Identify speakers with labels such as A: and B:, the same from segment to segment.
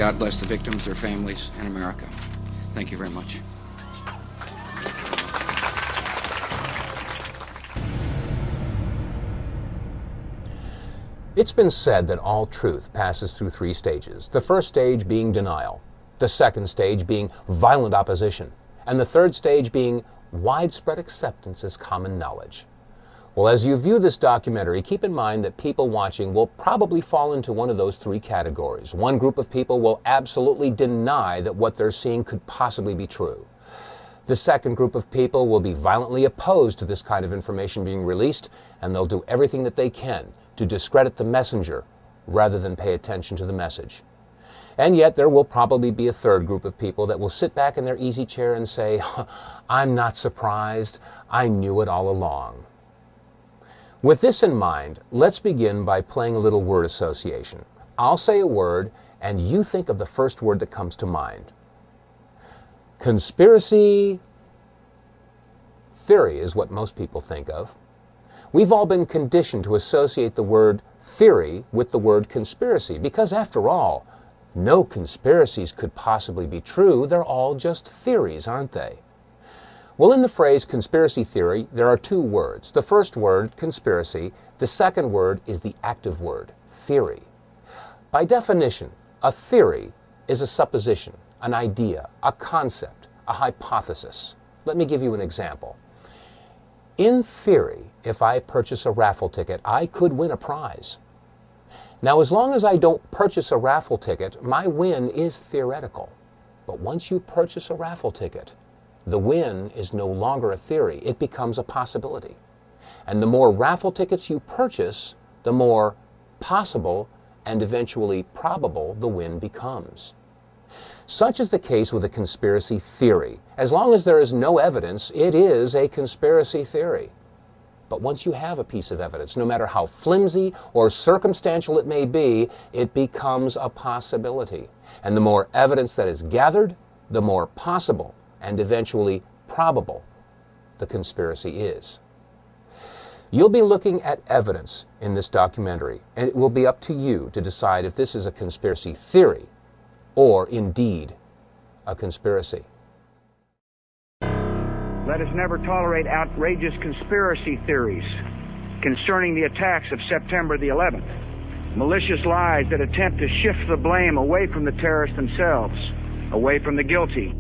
A: God bless the victims, their families, and America. Thank you very much.
B: It's been said that all truth passes through three stages. The first stage being denial, the second stage being violent opposition, and the third stage being widespread acceptance as common knowledge. Well, as you view this documentary, keep in mind that people watching will probably fall into one of those three categories. One group of people will absolutely deny that what they're seeing could possibly be true. The second group of people will be violently opposed to this kind of information being released, and they'll do everything that they can to discredit the messenger rather than pay attention to the message. And yet there will probably be a third group of people that will sit back in their easy chair and say, I'm not surprised, I knew it all along. With this in mind, let's begin by playing a little word association. I'll say a word, and you think of the first word that comes to mind. Conspiracy theory is what most people think of. We've all been conditioned to associate the word theory with the word conspiracy, because after all, no conspiracies could possibly be true. They're all just theories, aren't they? Well, in the phrase conspiracy theory, there are two words. The first word, conspiracy. The second word is the active word, theory. By definition, a theory is a supposition, an idea, a concept, a hypothesis. Let me give you an example. In theory, if I purchase a raffle ticket, I could win a prize. Now, as long as I don't purchase a raffle ticket, my win is theoretical. But once you purchase a raffle ticket, the win is no longer a theory. It becomes a possibility. And the more raffle tickets you purchase, the more possible and eventually probable the win becomes. Such is the case with a conspiracy theory. As long as there is no evidence, it is a conspiracy theory. But once you have a piece of evidence, no matter how flimsy or circumstantial it may be, it becomes a possibility. And the more evidence that is gathered, the more possible and eventually probable the conspiracy is. You'll be looking at evidence in this documentary, and it will be up to you to decide if this is a conspiracy theory or indeed a conspiracy.
C: Let us never tolerate outrageous conspiracy theories concerning the attacks of September the 11th. Malicious lies that attempt to shift the blame away from the terrorists themselves, away from the guilty.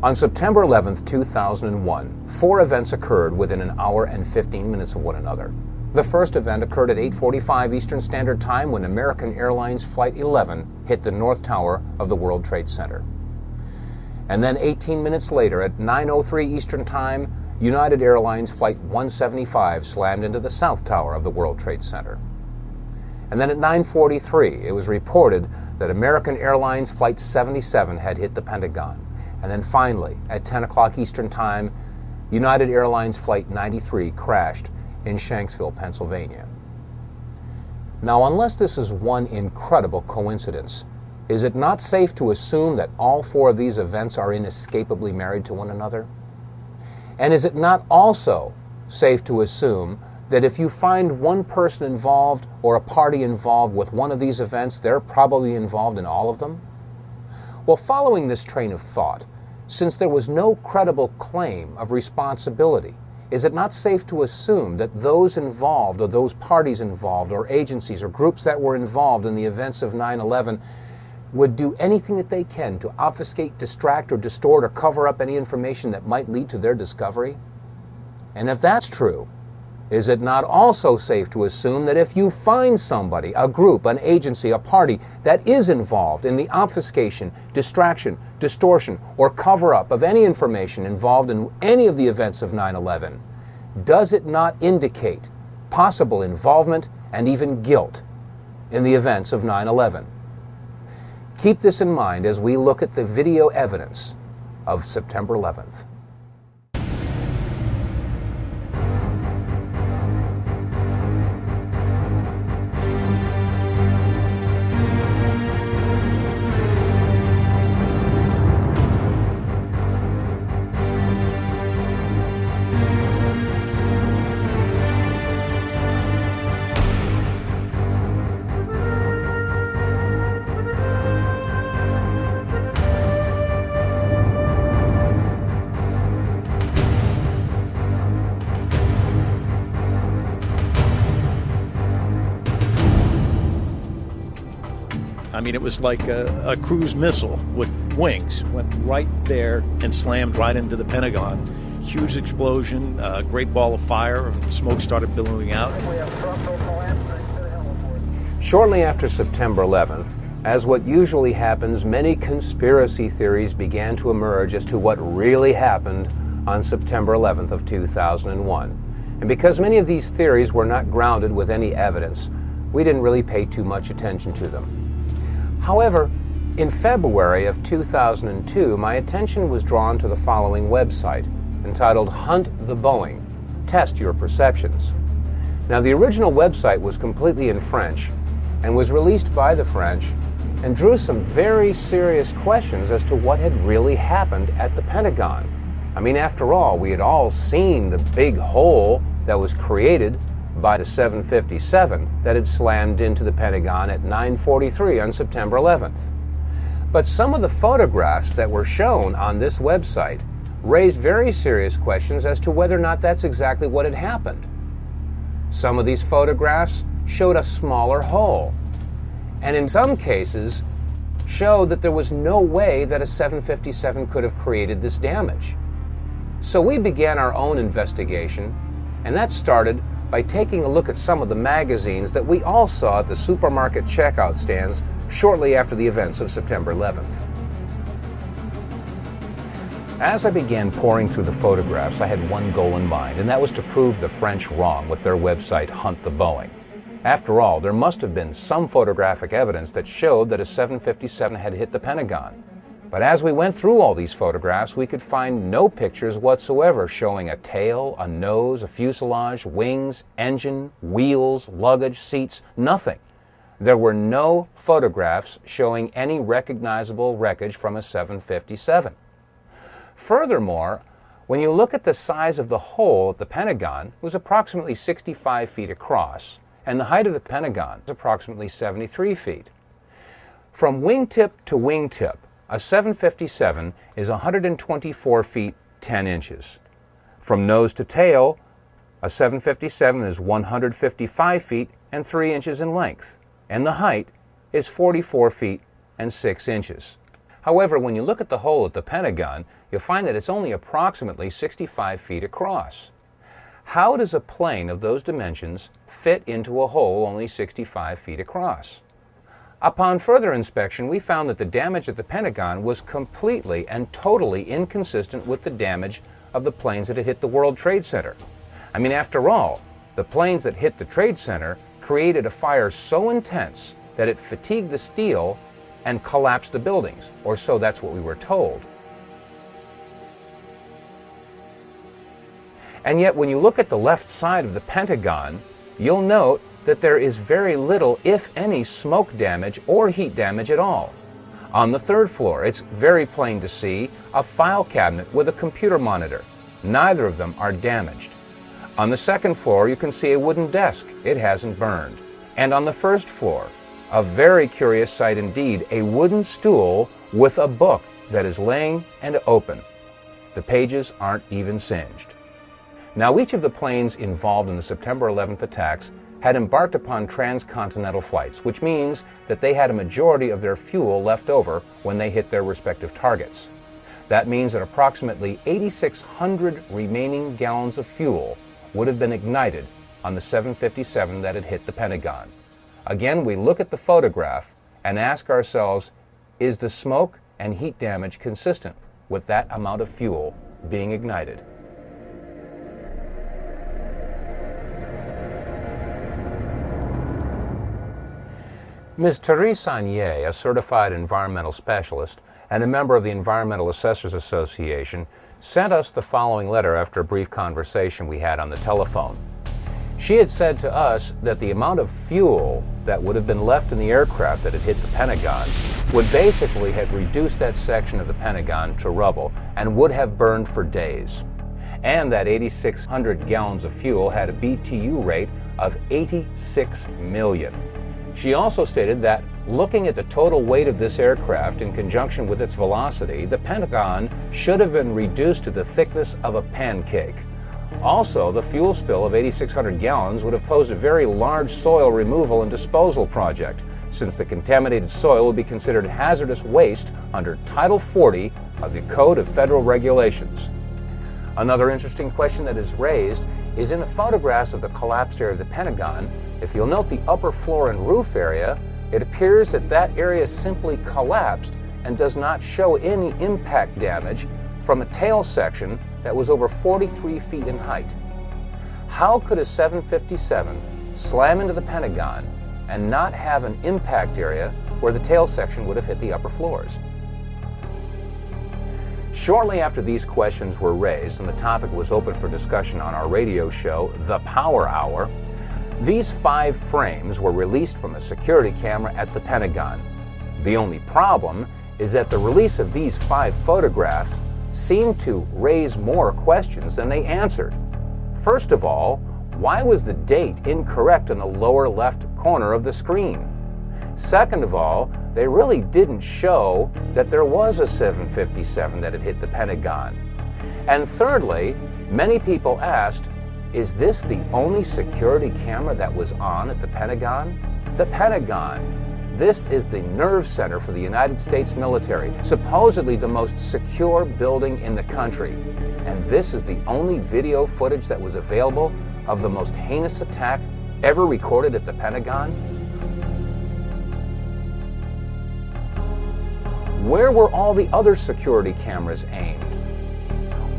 B: On September 11th, 2001, 4 events occurred within an hour and 15 minutes of one another. The first event occurred at 8:45 Eastern Standard Time when American Airlines Flight 11 hit the North Tower of the World Trade Center. And then 18 minutes later, at 9:03 Eastern Time, United Airlines Flight 175 slammed into the South Tower of the World Trade Center. And then at 9:43, it was reported that American Airlines Flight 77 had hit the Pentagon. And then finally, at 10 o'clock Eastern Time, United Airlines Flight 93 crashed in Shanksville, Pennsylvania. Now, unless this is one incredible coincidence, is it not safe to assume that all 4 of these events are inescapably married to one another? And is it not also safe to assume that if you find one person involved or a party involved with one of these events, they're probably involved in all of them? Well, following this train of thought, since there was no credible claim of responsibility, is it not safe to assume that those involved or those parties involved or agencies or groups that were involved in the events of 9/11 would do anything that they can to obfuscate, distract, or distort or cover up any information that might lead to their discovery? And if that's true, is it not also safe to assume that if you find somebody, a group, an agency, a party that is involved in the obfuscation, distraction, distortion, or cover-up of any information involved in any of the events of 9/11, does it not indicate possible involvement and even guilt in the events of 9/11? Keep this in mind as we look at the video evidence of September 11th.
D: I mean, it was like a cruise missile with wings. Went right there and slammed right into the Pentagon. Huge explosion, a great ball of fire, and smoke started billowing out.
B: Shortly after September 11th, as what usually happens, many conspiracy theories began to emerge as to what really happened on September 11th of 2001. And because many of these theories were not grounded with any evidence, we didn't really pay too much attention to them. However, in February of 2002, my attention was drawn to the following website, entitled Hunt the Boeing, Test Your Perceptions. Now, the original website was completely in French and was released by the French and drew some very serious questions as to what had really happened at the Pentagon. I mean, after all, we had all seen the big hole that was created by the 757 that had slammed into the Pentagon at 9:43 on September 11th. But some of the photographs that were shown on this website raised very serious questions as to whether or not that's exactly what had happened. Some of these photographs showed a smaller hole, and in some cases showed that there was no way that a 757 could have created this damage. So we began our own investigation, and that started by taking a look at some of the magazines that we all saw at the supermarket checkout stands shortly after the events of September 11th. As I began poring through the photographs, I had one goal in mind, and that was to prove the French wrong with their website Hunt the Boeing. After all, there must have been some photographic evidence that showed that a 757 had hit the Pentagon. But as we went through all these photographs, we could find no pictures whatsoever showing a tail, a nose, a fuselage, wings, engine, wheels, luggage, seats, nothing. There were no photographs showing any recognizable wreckage from a 757. Furthermore, when you look at the size of the hole at the Pentagon, it was approximately 65 feet across, and the height of the Pentagon is approximately 73 feet. From wingtip to wingtip, a 757 is 124 feet 10 inches. From nose to tail, a 757 is 155 feet and 3 inches in length, and the height is 44 feet and 6 inches. However, when you look at the hole at the Pentagon, you'll find that it's only approximately 65 feet across. How does a plane of those dimensions fit into a hole only 65 feet across? Upon further inspection, we found that the damage at the Pentagon was completely and totally inconsistent with the damage of the planes that had hit the World Trade Center. I mean, after all, the planes that hit the Trade Center created a fire so intense that it fatigued the steel and collapsed the buildings, or so that's what we were told. And yet, when you look at the left side of the Pentagon, you'll note that there is very little, if any, smoke damage or heat damage at all. On the third floor, it's very plain to see a file cabinet with a computer monitor. Neither of them are damaged. On the second floor, you can see a wooden desk. It hasn't burned. And on the first floor, a very curious sight indeed, a wooden stool with a book that is laying and open. The pages aren't even singed. Now, each of the planes involved in the September 11th attacks had embarked upon transcontinental flights, which means that they had a majority of their fuel left over when they hit their respective targets. That means that approximately 8,600 remaining gallons of fuel would have been ignited on the 757 that had hit the Pentagon. Again, we look at the photograph and ask ourselves, is the smoke and heat damage consistent with that amount of fuel being ignited? Ms. Therese Sagnier, a certified environmental specialist and a member of the Environmental Assessors Association, sent us the following letter after a brief conversation we had on the telephone. She had said to us that the amount of fuel that would have been left in the aircraft that had hit the Pentagon would basically have reduced that section of the Pentagon to rubble and would have burned for days. And that 8,600 gallons of fuel had a BTU rate of 86 million. She also stated that, looking at the total weight of this aircraft in conjunction with its velocity, the Pentagon should have been reduced to the thickness of a pancake. Also, the fuel spill of 8,600 gallons would have posed a very large soil removal and disposal project, since the contaminated soil will be considered hazardous waste under Title 40 of the Code of Federal Regulations. Another interesting question that is raised is in the photographs of the collapsed area of the Pentagon. If you'll note the upper floor and roof area, it appears that that area simply collapsed and does not show any impact damage from a tail section that was over 43 feet in height. How could a 757 slam into the Pentagon and not have an impact area where the tail section would have hit the upper floors? Shortly after these questions were raised and the topic was open for discussion on our radio show, The Power Hour, these 5 frames were released from a security camera at the Pentagon. The only problem is that the release of these 5 photographs seemed to raise more questions than they answered. First of all, why was the date incorrect in the lower left corner of the screen? Second of all, they really didn't show that there was a 757 that had hit the Pentagon. And thirdly, many people asked, is this the only security camera that was on at the Pentagon? The Pentagon. This is the nerve center for the United States military, supposedly the most secure building in the country. And this is the only video footage that was available of the most heinous attack ever recorded at the Pentagon? Where were all the other security cameras aimed?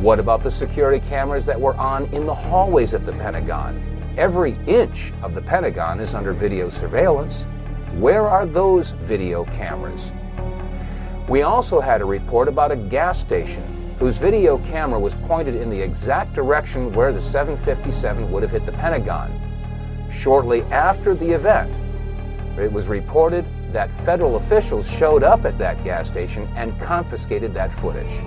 B: What about the security cameras that were on in the hallways at the Pentagon? Every inch of the Pentagon is under video surveillance. Where are those video cameras? We also had a report about a gas station whose video camera was pointed in the exact direction where the 757 would have hit the Pentagon. Shortly after the event, it was reported that federal officials showed up at that gas station and confiscated that footage.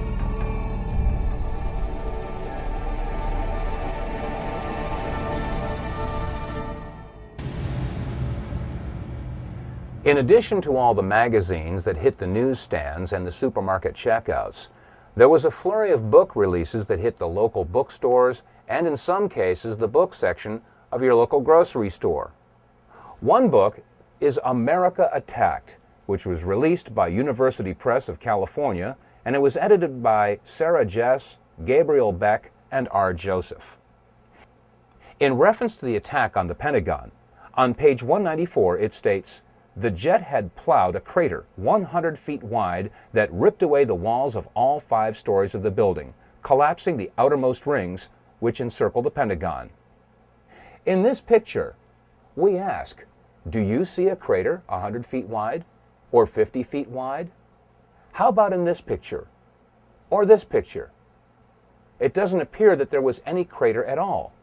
B: In addition to all the magazines that hit the newsstands and the supermarket checkouts, there was a flurry of book releases that hit the local bookstores and, in some cases, the book section of your local grocery store. One book is America Attacked, which was released by University Press of California, and it was edited by Sarah Jess, Gabriel Beck, and R. Joseph. In reference to the attack on the Pentagon, on page 194 it states, "The jet had plowed a crater 100 feet wide that ripped away the walls of all 5 stories of the building, collapsing the outermost rings which encircle the Pentagon." In this picture, we ask, do you see a crater 100 feet wide or 50 feet wide? How about in this picture or this picture? It doesn't appear that there was any crater at all.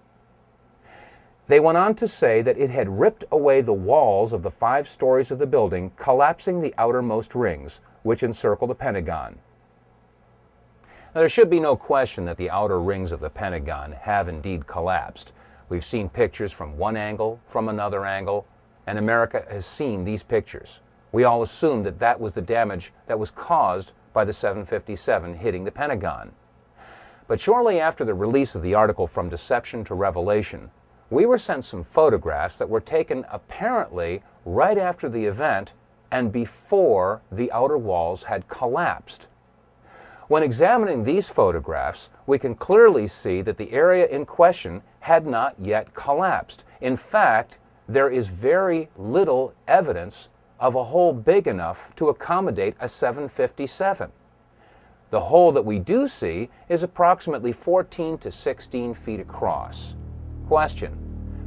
B: They went on to say that it had ripped away the walls of the 5 stories of the building, collapsing the outermost rings, which encircle the Pentagon. Now, there should be no question that the outer rings of the Pentagon have indeed collapsed. We've seen pictures from one angle, from another angle, and America has seen these pictures. We all assumed that that was the damage that was caused by the 757 hitting the Pentagon. But shortly after the release of the article From Deception to Revelation, we were sent some photographs that were taken apparently right after the event and before the outer walls had collapsed. When examining these photographs, we can clearly see that the area in question had not yet collapsed. In fact, there is very little evidence of a hole big enough to accommodate a 757. The hole that we do see is approximately 14 to 16 feet across. Question: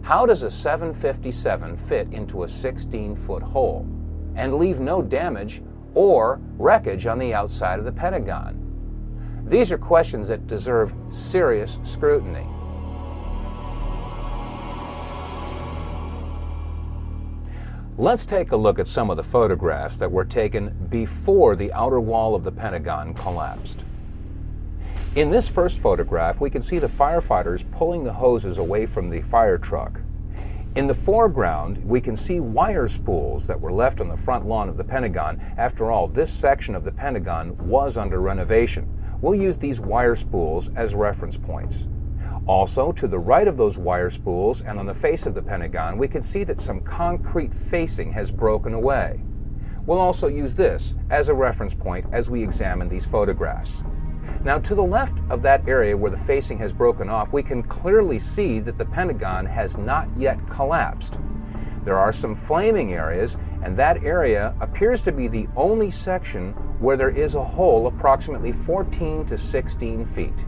B: how does a 757 fit into a 16-foot hole and leave no damage or wreckage on the outside of the Pentagon? These are questions that deserve serious scrutiny. Let's take a look at some of the photographs that were taken before the outer wall of the Pentagon collapsed. In this first photograph, we can see the firefighters pulling the hoses away from the fire truck. In the foreground, we can see wire spools that were left on the front lawn of the Pentagon. After all, this section of the Pentagon was under renovation. We'll use these wire spools as reference points. Also, to the right of those wire spools and on the face of the Pentagon, we can see that some concrete facing has broken away. We'll also use this as a reference point as we examine these photographs. Now, to the left of that area where the facing has broken off, we can clearly see that the Pentagon has not yet collapsed. There are some flaming areas, and that area appears to be the only section where there is a hole approximately 14 to 16 feet.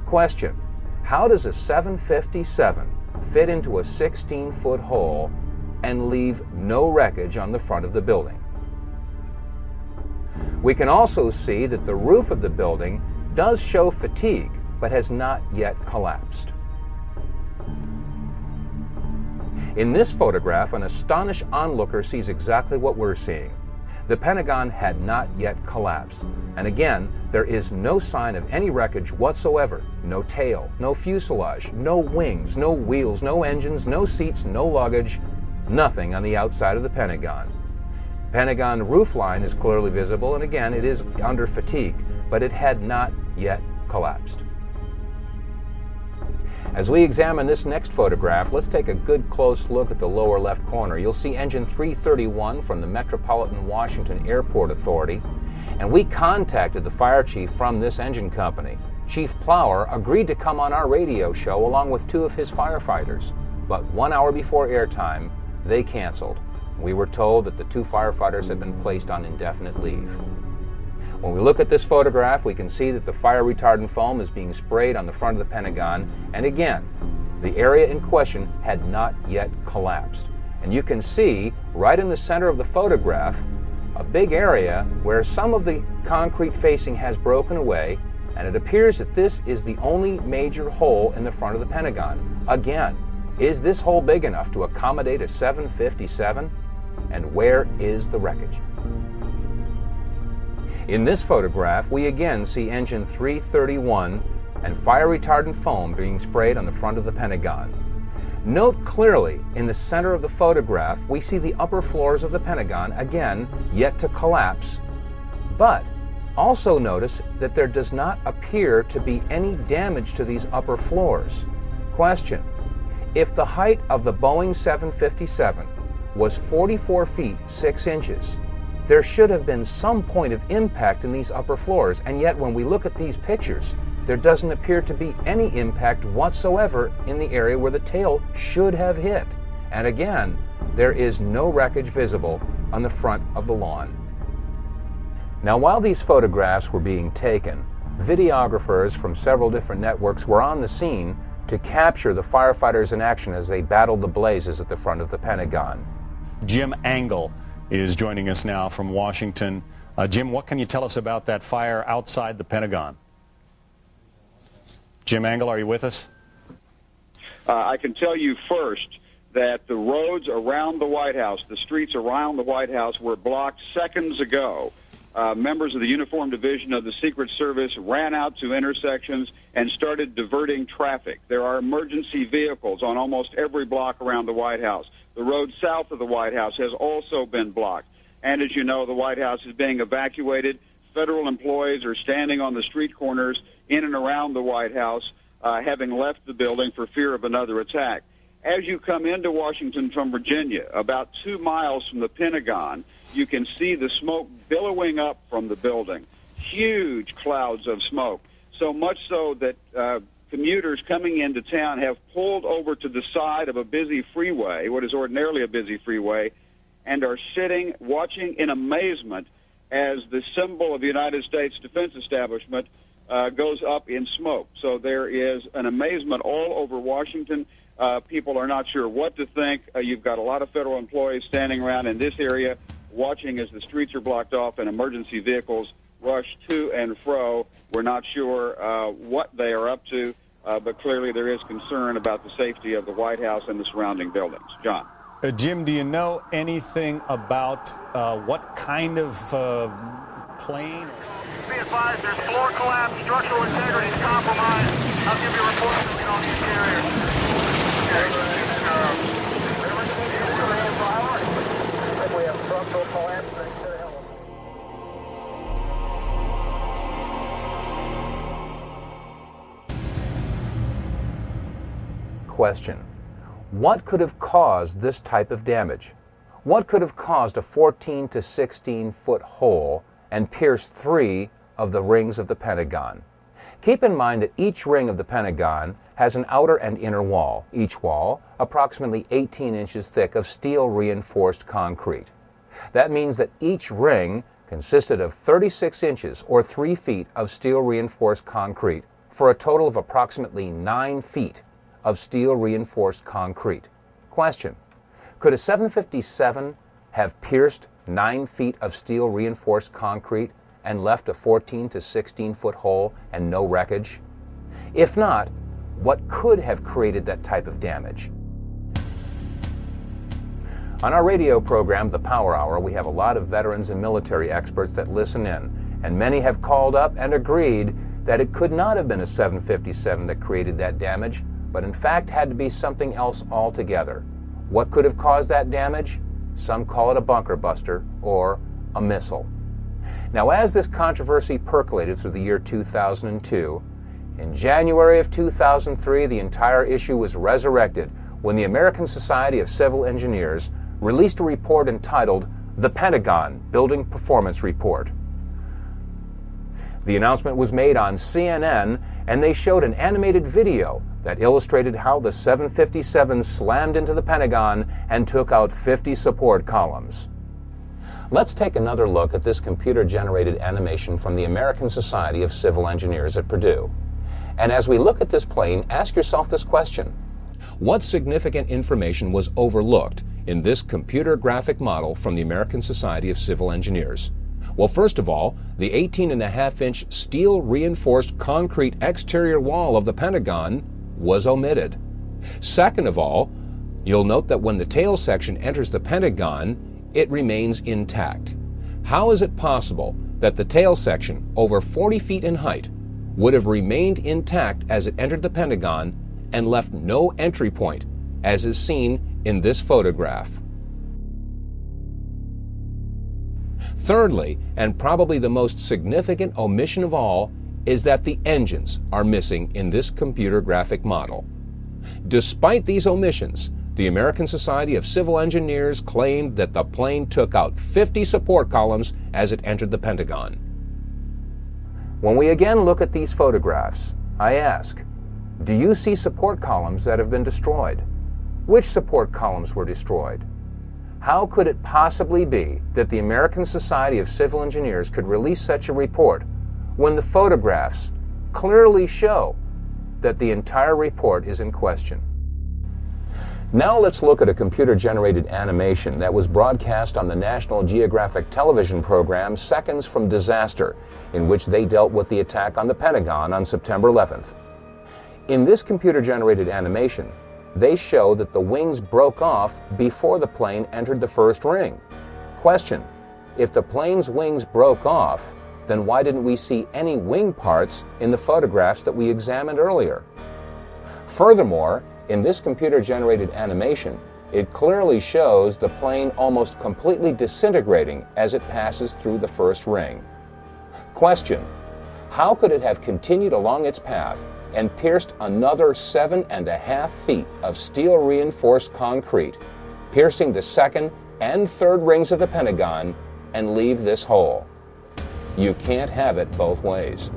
B: Question: how does a 757 fit into a 16-foot hole and leave no wreckage on the front of the building? We can also see that the roof of the building does show fatigue, but has not yet collapsed. In this photograph, an astonished onlooker sees exactly what we're seeing. The Pentagon had not yet collapsed. And again, there is no sign of any wreckage whatsoever. No tail, no fuselage, no wings, no wheels, no engines, no seats, no luggage, nothing on the outside of the Pentagon. Pentagon roofline is clearly visible, and again, it is under fatigue, but it had not yet collapsed. As we examine this next photograph, let's take a good close look at the lower left corner. You'll see engine 331 from the Metropolitan Washington Airport Authority, and we contacted the fire chief from this engine company. Chief Plower agreed to come on our radio show along with 2 of his firefighters, but 1 hour before airtime, they canceled. We were told that the 2 firefighters had been placed on indefinite leave. When we look at this photograph, we can see that the fire retardant foam is being sprayed on the front of the Pentagon, and again, the area in question had not yet collapsed. And you can see, right in the center of the photograph, a big area where some of the concrete facing has broken away, and it appears that this is the only major hole in the front of the Pentagon. Again, is this hole big enough to accommodate a 757? And where is the wreckage? In this photograph, we again see engine 331 and fire retardant foam being sprayed on the front of the Pentagon. Note clearly, in the center of the photograph, we see the upper floors of the Pentagon, again, yet to collapse. But also notice that there does not appear to be any damage to these upper floors. Question: if the height of the Boeing 757 was 44 feet 6 inches, there should have been some point of impact in these upper floors, and yet when we look at these pictures, there doesn't appear to be any impact whatsoever in the area where the tail should have hit. And again, there is no wreckage visible on the front of the lawn. Now, while these photographs were being taken, videographers from several different networks were on the scene to capture the firefighters in action as they battled the blazes at the front of the Pentagon.
E: Jim Angle is joining us now from Washington. Jim, what can you tell us about that fire outside the Pentagon? Jim Angle, are you with us?
F: I can tell you first that the roads around the White House, the streets around the White House, were blocked seconds ago. Members of the Uniform Division of the Secret Service ran out to intersections and started diverting traffic. There are emergency vehicles on almost every block around the White House. The road south of the White House has also been blocked. And as you know, the White House is being evacuated. Federal employees are standing on the street corners in and around the White House, having left the building for fear of another attack. As you come into Washington from Virginia, about 2 miles from the Pentagon, you can see the smoke billowing up from the building. Huge clouds of smoke. So much so that commuters coming into town have pulled over to the side of a busy freeway, what is ordinarily a busy freeway, and are sitting, watching in amazement as the symbol of the United States Defense Establishment goes up in smoke. So there is an amazement all over Washington. People are not sure what to think. You've got a lot of federal employees standing around in this area watching as the streets are blocked off and emergency vehicles rush to and fro. We're not sure what they are up to, but clearly there is concern about the safety of the White House and the surrounding buildings. John.
E: Jim, do you know anything about what kind of plane?
G: Be advised, there's floor collapse, structural integrity is compromised. I'll give you a report as we get on the interior. We have structural collapse.
B: question. What could have caused this type of damage? What could have caused a 14 to 16 foot hole and pierced 3 of the rings of the Pentagon? Keep in mind that each ring of the Pentagon has an outer and inner wall, each wall approximately 18 inches thick of steel reinforced concrete. That means that each ring consisted of 36 inches or 3 feet of steel reinforced concrete for a total of approximately 9 feet of steel reinforced concrete. Question: could a 757 have pierced 9 feet of steel reinforced concrete and left a 14 to 16 foot hole and no wreckage? If not, what could have created that type of damage? On our radio program, The Power Hour, we have a lot of veterans and military experts that listen in, and many have called up and agreed that it could not have been a 757 that created that damage, but in fact had to be something else altogether. What could have caused that damage? Some call it a bunker buster or a missile. Now, as this controversy percolated through the year 2002, in January of 2003, the entire issue was resurrected when the American Society of Civil Engineers released a report entitled The Pentagon Building Performance Report. The announcement was made on CNN, and they showed an animated video that illustrated how the 757 slammed into the Pentagon and took out 50 support columns. Let's take another look at this computer-generated animation from the American Society of Civil Engineers at Purdue. And as we look at this plane, ask yourself this question: what significant information was overlooked in this computer graphic model from the American Society of Civil Engineers? Well, first of all, the 18.5-inch steel reinforced concrete exterior wall of the Pentagon was omitted. Second of all, you'll note that when the tail section enters the Pentagon, it remains intact. How is it possible that the tail section, over 40 feet in height, would have remained intact as it entered the Pentagon and left no entry point, as is seen in this photograph? Thirdly, and probably the most significant omission of all, is that the engines are missing in this computer graphic model. Despite these omissions, the American Society of Civil Engineers claimed that the plane took out 50 support columns as it entered the Pentagon. When we again look at these photographs, I ask, do you see support columns that have been destroyed? Which support columns were destroyed? How could it possibly be that the American Society of Civil Engineers could release such a report when the photographs clearly show that the entire report is in question? Now let's look at a computer-generated animation that was broadcast on the National Geographic television program Seconds from Disaster, in which they dealt with the attack on the Pentagon on September 11th. In this computer-generated animation, they show that the wings broke off before the plane entered the first ring. Question: if the plane's wings broke off, then why didn't we see any wing parts in the photographs that we examined earlier? Furthermore, in this computer-generated animation, it clearly shows the plane almost completely disintegrating as it passes through the first ring. Question: how could it have continued along its path and pierced another 7.5 feet of steel-reinforced concrete, piercing the second and third rings of the Pentagon, and leave this hole? You can't have it both ways.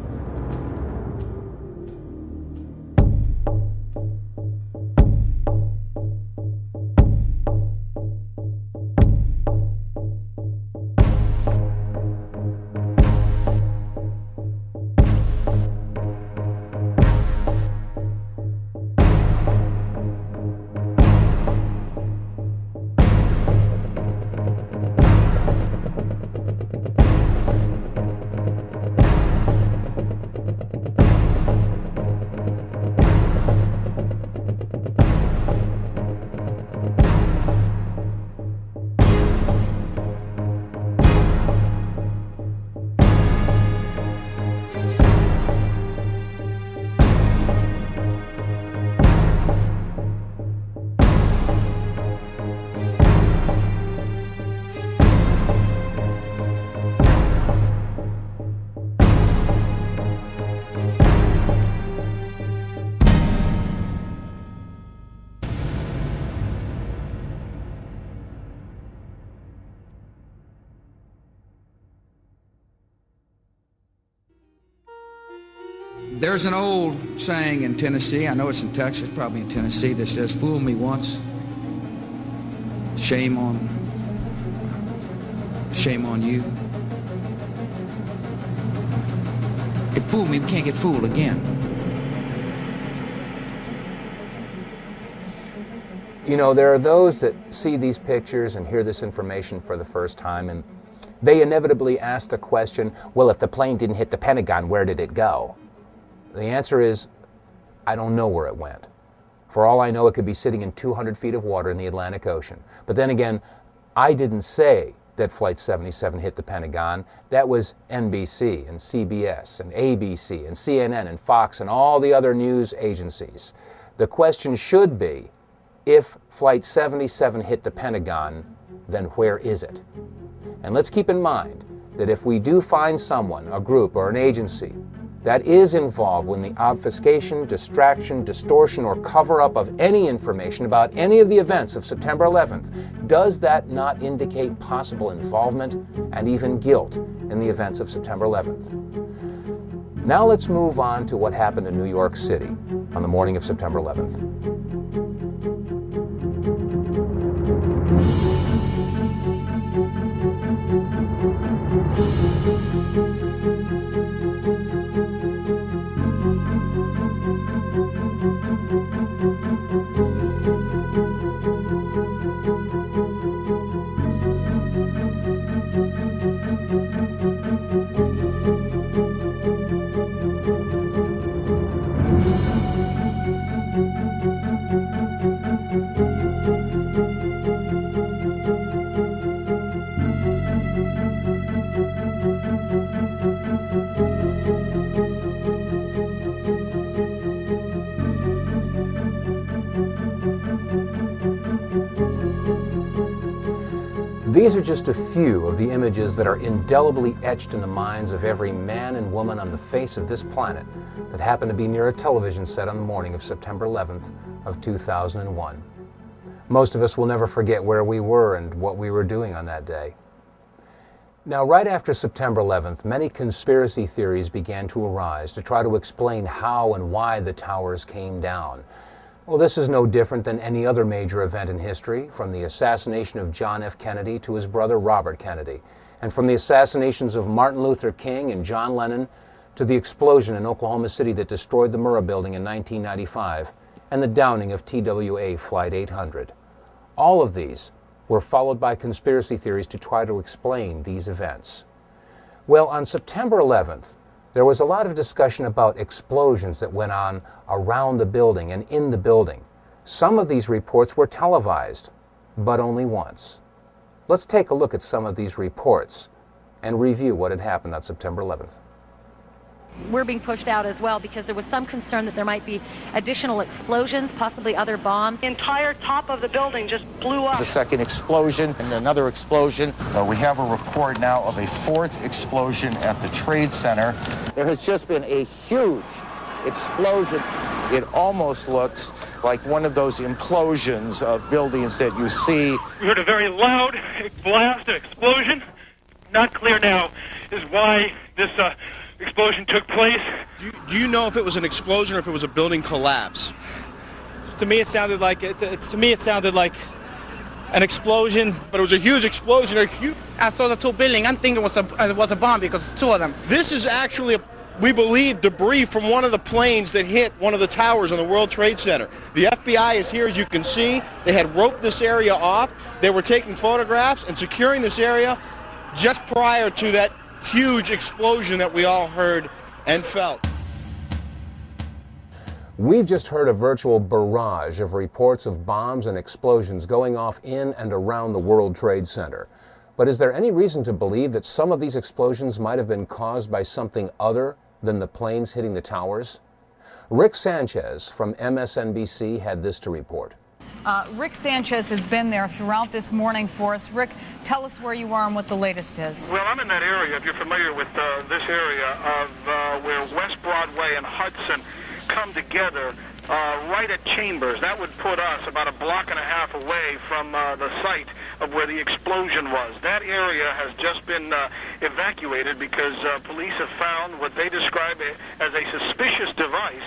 A: There's an old saying in Tennessee, I know it's in Texas, probably in Tennessee, that says, fool me once, shame on you. It fooled me, we can't get fooled again.
B: You know, there are those that see these pictures and hear this information for the first time, and they inevitably ask the question, well, if the plane didn't hit the Pentagon, where did it go? The answer is, I don't know where it went. For all I know, it could be sitting in 200 feet of water in the Atlantic Ocean. But then again, I didn't say that Flight 77 hit the Pentagon. That was NBC and CBS and ABC and CNN and Fox and all the other news agencies. The question should be, if Flight 77 hit the Pentagon, then where is it? And let's keep in mind that if we do find someone, a group, or an agency that is involved in the obfuscation, distraction, distortion, or cover-up of any information about any of the events of September 11th, does that not indicate possible involvement and even guilt in the events of September 11th? Now let's move on to what happened in New York City on the morning of September 11th. These are just a few of the images that are indelibly etched in the minds of every man and woman on the face of this planet that happened to be near a television set on the morning of September 11th of 2001. Most of us will never forget where we were and what we were doing on that day. Now, right after September 11th, many conspiracy theories began to arise to try to explain how and why the towers came down. Well, this is no different than any other major event in history, from the assassination of John F. Kennedy to his brother Robert Kennedy, and from the assassinations of Martin Luther King and John Lennon to the explosion in Oklahoma City that destroyed the Murrah Building in 1995 and the downing of TWA Flight 800. All of these were followed by conspiracy theories to try to explain these events. Well, on September 11th, there was a lot of discussion about explosions that went on around the building and in the building. Some of these reports were televised, but only once. Let's take a look at some of these reports and review what had happened on September 11th.
H: We're being pushed out as well because there was some concern that there might be additional explosions, possibly other bombs.
G: The entire top of the building just blew up.
I: The second explosion and another explosion. We have a report now of a fourth explosion at the Trade Center. There has just been a huge explosion. It almost looks like one of those implosions of buildings that you see.
G: We heard a very loud blast, an explosion. Not clear now is why this explosion took place.
J: Do you know if it was an explosion or if it was a building collapse?
K: To me, it sounded like an explosion.
J: But it was a huge explosion.
K: I saw the two buildings. I'm thinking it was a bomb because it's two of them.
J: This is actually, we believe, debris from one of the planes that hit one of the towers on the World Trade Center. The FBI is here, as you can see. They had roped this area off. They were taking photographs and securing this area just prior to that huge explosion that we all heard and felt.
B: We've just heard a virtual barrage of reports of bombs and explosions going off in and around the World Trade Center. But is there any reason to believe that some of these explosions might have been caused by something other than the planes hitting the towers? Rick Sanchez from MSNBC had this to report.
L: Rick Sanchez has been there throughout this morning for us. Rick, tell us where you are and what the latest is.
G: Well, I'm in that area, if you're familiar with this area of where West Broadway and Hudson come together, right at Chambers. That would put us about a block and a half away from the site
M: of where the explosion was. That area has just been evacuated because police have found what they describe as a suspicious device,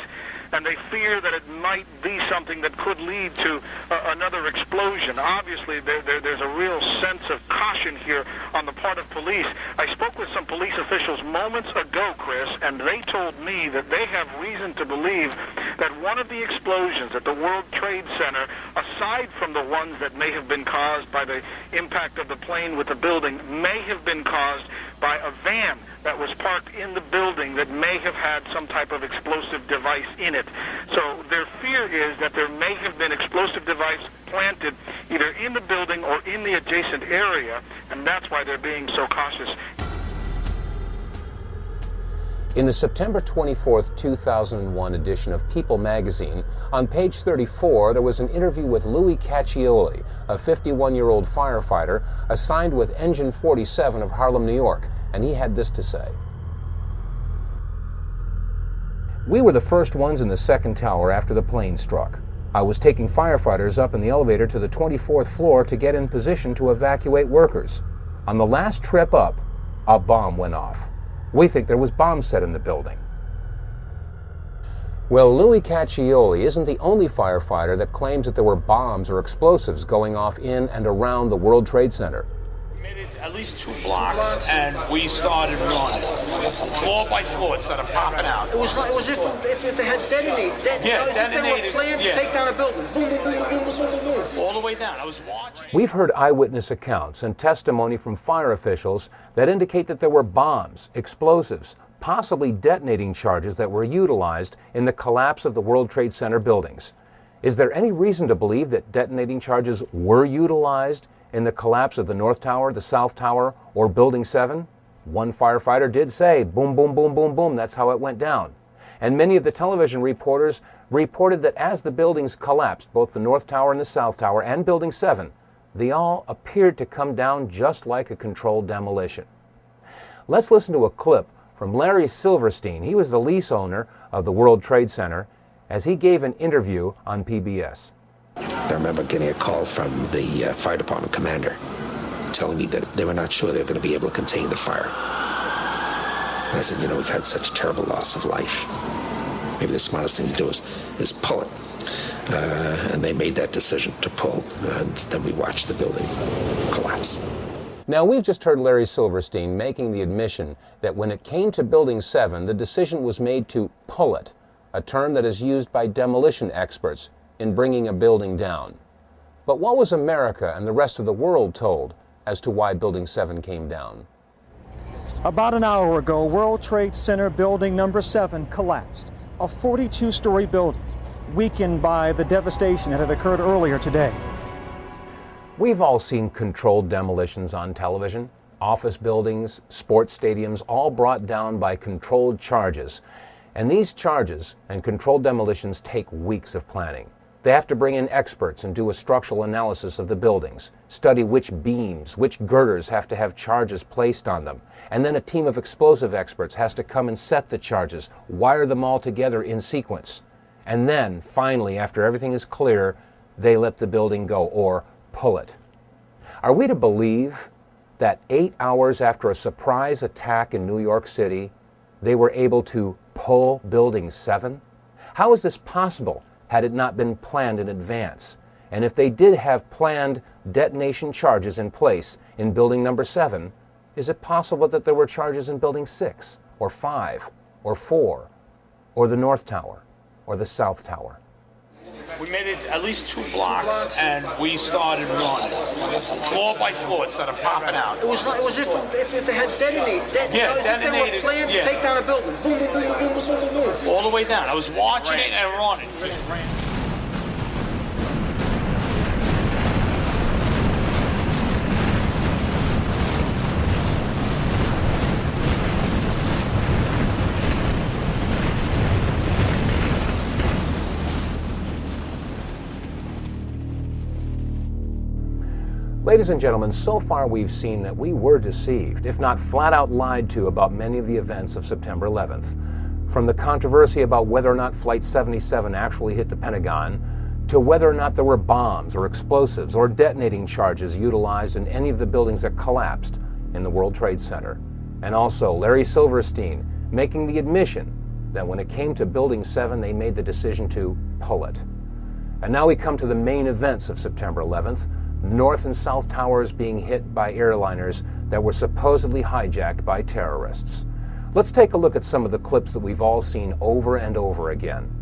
M: and they fear that it might be something that could lead to another explosion. Obviously, there's a real sense of caution here on the part of police. I spoke with some police officials moments ago, Chris, and they told me that they have reason to believe that one of the explosions at the World Trade Center, aside from the ones that may have been caused by the impact of the plane with the building, may have been caused by a van that was parked in the building that may have had some type of explosive device in it. So their fear is that there may have been explosive device planted either in the building or in the adjacent area, and that's why they're being so cautious.
B: In the September 24, 2001 edition of People magazine, on page 34, there was an interview with Louis Caccioli, a 51-year-old firefighter assigned with Engine 47 of Harlem, New York, and he had this to say. We were the first ones in the second tower after the plane struck. I was taking firefighters up in the elevator to the 24th floor to get in position to evacuate workers. On the last trip up, a bomb went off. We think there was bombs set in the building. Well, Louis Caccioli isn't the only firefighter that claims that there were bombs or explosives going off in and around the World Trade Center.
N: We made it at least 2 blocks, and we started running, floor by floor, instead of popping out.
O: It was if they had detonated. They were planned to take down a building. Boom, boom, boom, boom, boom, boom, boom.
N: All the way down. I was watching.
B: We've heard eyewitness accounts and testimony from fire officials that indicate that there were bombs, explosives, possibly detonating charges that were utilized in the collapse of the World Trade Center buildings. Is there any reason to believe that detonating charges were utilized in the collapse of the North Tower, the South Tower, or Building 7? One firefighter did say, boom, boom, boom, boom, boom, that's how it went down. And many of the television reporters reported that as the buildings collapsed, both the North Tower and the South Tower and Building 7, they all appeared to come down just like a controlled demolition. Let's listen to a clip from Larry Silverstein. He was the lease owner of the World Trade Center as he gave an interview on PBS.
P: I remember getting a call from the fire department commander telling me that they were not sure they were going to be able to contain the fire. And I said, you know, we've had such terrible loss of life. Maybe the smartest thing to do is pull it. And they made that decision to pull, and then we watched the building collapse.
B: Now, we've just heard Larry Silverstein making the admission that when it came to Building 7, the decision was made to pull it, a term that is used by demolition experts in bringing a building down. But what was America and the rest of the world told as to why Building 7 came down?
Q: About an hour ago, World Trade Center Building Number 7 collapsed, a 42-story building, weakened by the devastation that had occurred earlier today.
B: We've all seen controlled demolitions on television. Office buildings, sports stadiums, all brought down by controlled charges. And these charges and controlled demolitions take weeks of planning. They have to bring in experts and do a structural analysis of the buildings, study which beams, which girders have to have charges placed on them. And then a team of explosive experts has to come and set the charges, wire them all together in sequence. And then, finally, after everything is clear, they let the building go, or pull it. Are we to believe that 8 hours after a surprise attack in New York City, they were able to pull Building 7? How is this possible had it not been planned in advance? And if they did have planned detonation charges in place in Building Number 7, is it possible that there were charges in Building 6, or 5, or 4, or the North Tower, or the South Tower?
N: We made it at least 2 blocks, and we started running, floor by floor, instead of popping out.
O: It was if they had detonated. They were planned to take down a building. Boom, boom, boom, boom, boom, boom, boom.
N: All the way down. I was watching it and running. Just ran.
B: Ladies and gentlemen, so far we've seen that we were deceived, if not flat out lied to, about many of the events of September 11th. From the controversy about whether or not Flight 77 actually hit the Pentagon, to whether or not there were bombs or explosives or detonating charges utilized in any of the buildings that collapsed in the World Trade Center. And also Larry Silverstein making the admission that when it came to Building 7, they made the decision to pull it. And now we come to the main events of September 11th, North and South Towers being hit by airliners that were supposedly hijacked by terrorists. Let's take a look at some of the clips that we've all seen over and over again.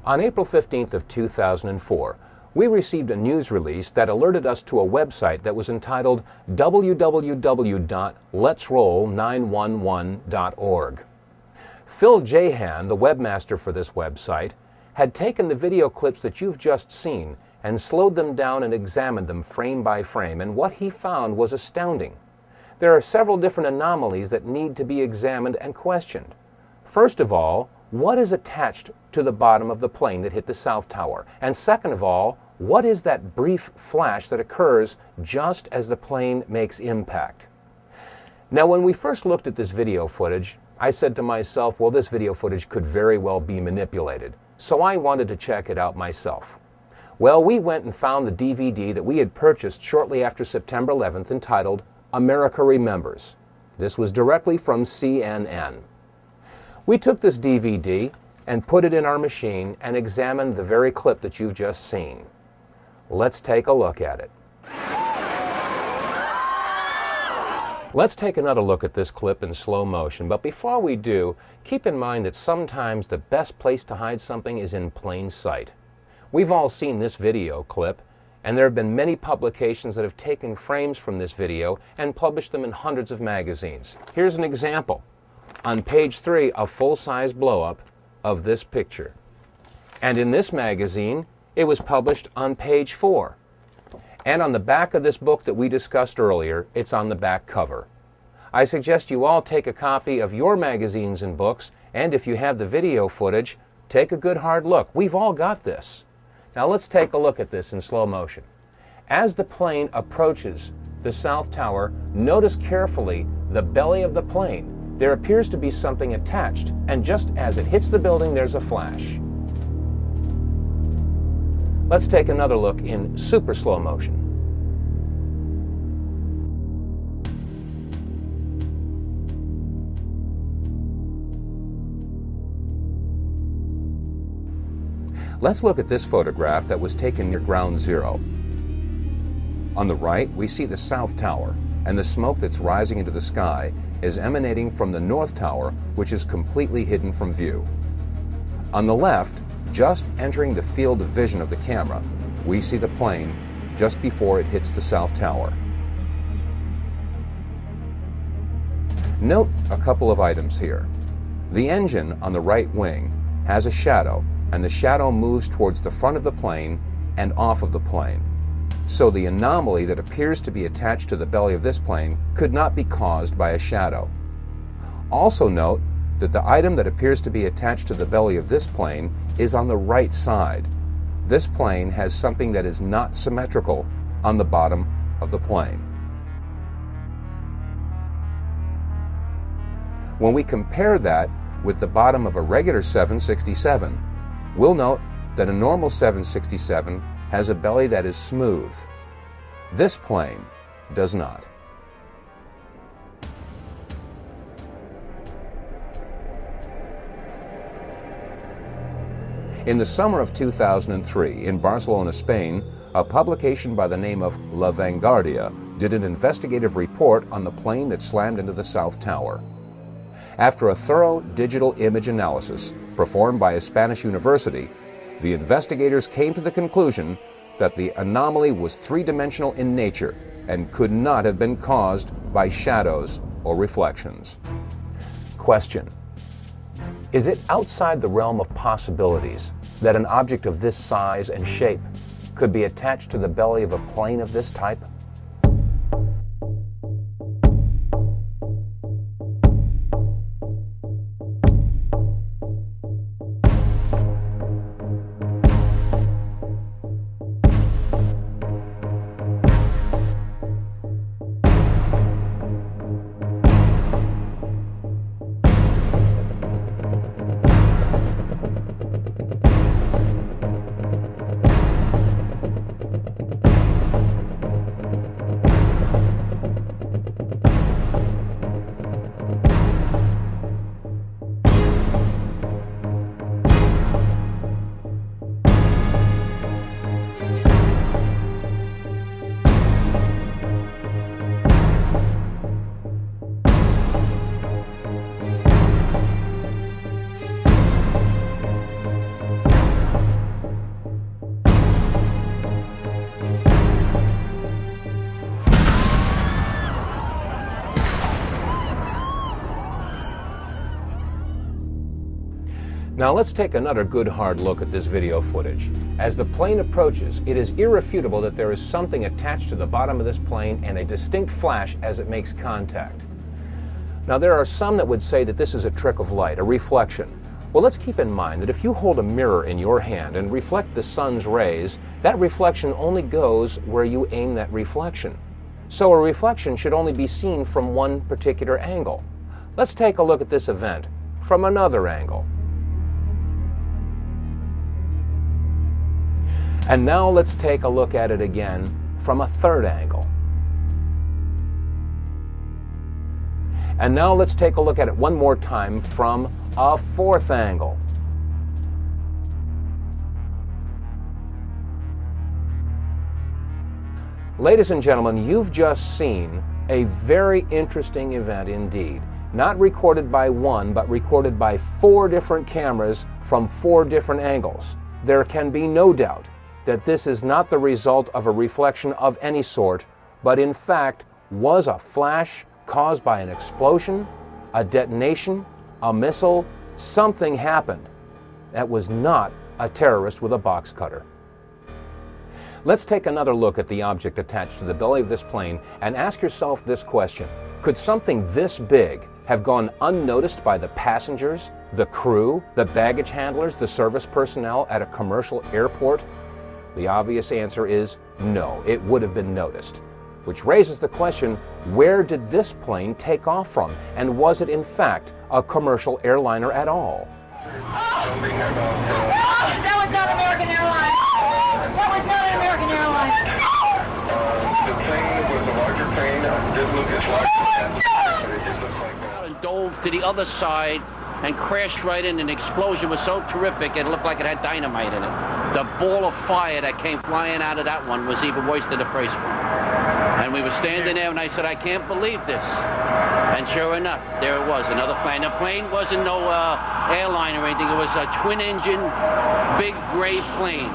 B: On April 15th of 2004, we received a news release that alerted us to a website that was entitled www.letsroll911.org. Phil Jahan, the webmaster for this website, had taken the video clips that you've just seen and slowed them down and examined them frame by frame, and what he found was astounding. There are several different anomalies that need to be examined and questioned. First of all, what is attached to the bottom of the plane that hit the South Tower? And second of all, what is that brief flash that occurs just as the plane makes impact? Now, when we first looked at this video footage, I said to myself, well, this video footage could very well be manipulated. So I wanted to check it out myself. Well, we went and found the DVD that we had purchased shortly after September 11th entitled America Remembers. This was directly from CNN. We took this DVD and put it in our machine and examined the very clip that you've just seen. Let's take a look at it. Let's take another look at this clip in slow motion, but before we do, keep in mind that sometimes the best place to hide something is in plain sight. We've all seen this video clip, and there have been many publications that have taken frames from this video and published them in hundreds of magazines. Here's an example. On page 3, a full-size blow-up of this picture. And in this magazine, it was published on page 4. And on the back of this book that we discussed earlier, it's on the back cover. I suggest you all take a copy of your magazines and books, and if you have the video footage, take a good hard look. We've all got this. Now let's take a look at this in slow motion. As the plane approaches the South Tower, notice carefully the belly of the plane. There appears to be something attached, and just as it hits the building, there's a flash. Let's take another look in super slow motion. Let's look at this photograph that was taken near Ground Zero. On the right, we see the South Tower, and the smoke that's rising into the sky is emanating from the North Tower, which is completely hidden from view. On the left, just entering the field of vision of the camera, we see the plane just before it hits the South Tower. Note a couple of items here. The engine on the right wing has a shadow, and the shadow moves towards the front of the plane and off of the plane. So the anomaly that appears to be attached to the belly of this plane could not be caused by a shadow. Also note that the item that appears to be attached to the belly of this plane is on the right side. This plane has something that is not symmetrical on the bottom of the plane. When we compare that with the bottom of a regular 767, we'll note that a normal 767 has a belly that is smooth. This plane does not. In the summer of 2003, in Barcelona, Spain, a publication by the name of La Vanguardia did an investigative report on the plane that slammed into the South Tower. After a thorough digital image analysis performed by a Spanish university, the investigators came to the conclusion that the anomaly was three-dimensional in nature and could not have been caused by shadows or reflections. Question: Is it outside the realm of possibilities that an object of this size and shape could be attached to the belly of a plane of this type? Now let's take another good hard look at this video footage. As the plane approaches, it is irrefutable that there is something attached to the bottom of this plane and a distinct flash as it makes contact. Now there are some that would say that this is a trick of light, a reflection. Well, let's keep in mind that if you hold a mirror in your hand and reflect the sun's rays, that reflection only goes where you aim that reflection. So a reflection should only be seen from one particular angle. Let's take a look at this event from another angle. And now let's take a look at it again from a third angle. And now let's take a look at it one more time from a fourth angle. Ladies and gentlemen, you've just seen a very interesting event indeed. Not recorded by one, but recorded by 4 different cameras from 4 different angles. There can be no doubt that this is not the result of a reflection of any sort, but in fact was a flash caused by an explosion, a detonation, a missile. Something happened. That was not a terrorist with a box cutter. Let's take another look at the object attached to the belly of this plane and ask yourself this question. Could something this big have gone unnoticed by the passengers, the crew, the baggage handlers, the service personnel at a commercial airport? The obvious answer is no, it would have been noticed. Which raises the question, where did this plane take off from? And was it in fact a commercial airliner at all?
R: That was not American Airlines! That was not an American Airlines!
S: The plane was a larger plane. Did look as large.
T: And dove to the other side and crashed right in. An explosion was so terrific it looked like it had dynamite in it. The ball of fire that came flying out of that one was even worse than the first one. And we were standing there and I said, I can't believe this. And sure enough, there it was, another plane. The plane wasn't no airline or anything. It was a twin-engine, big gray plane.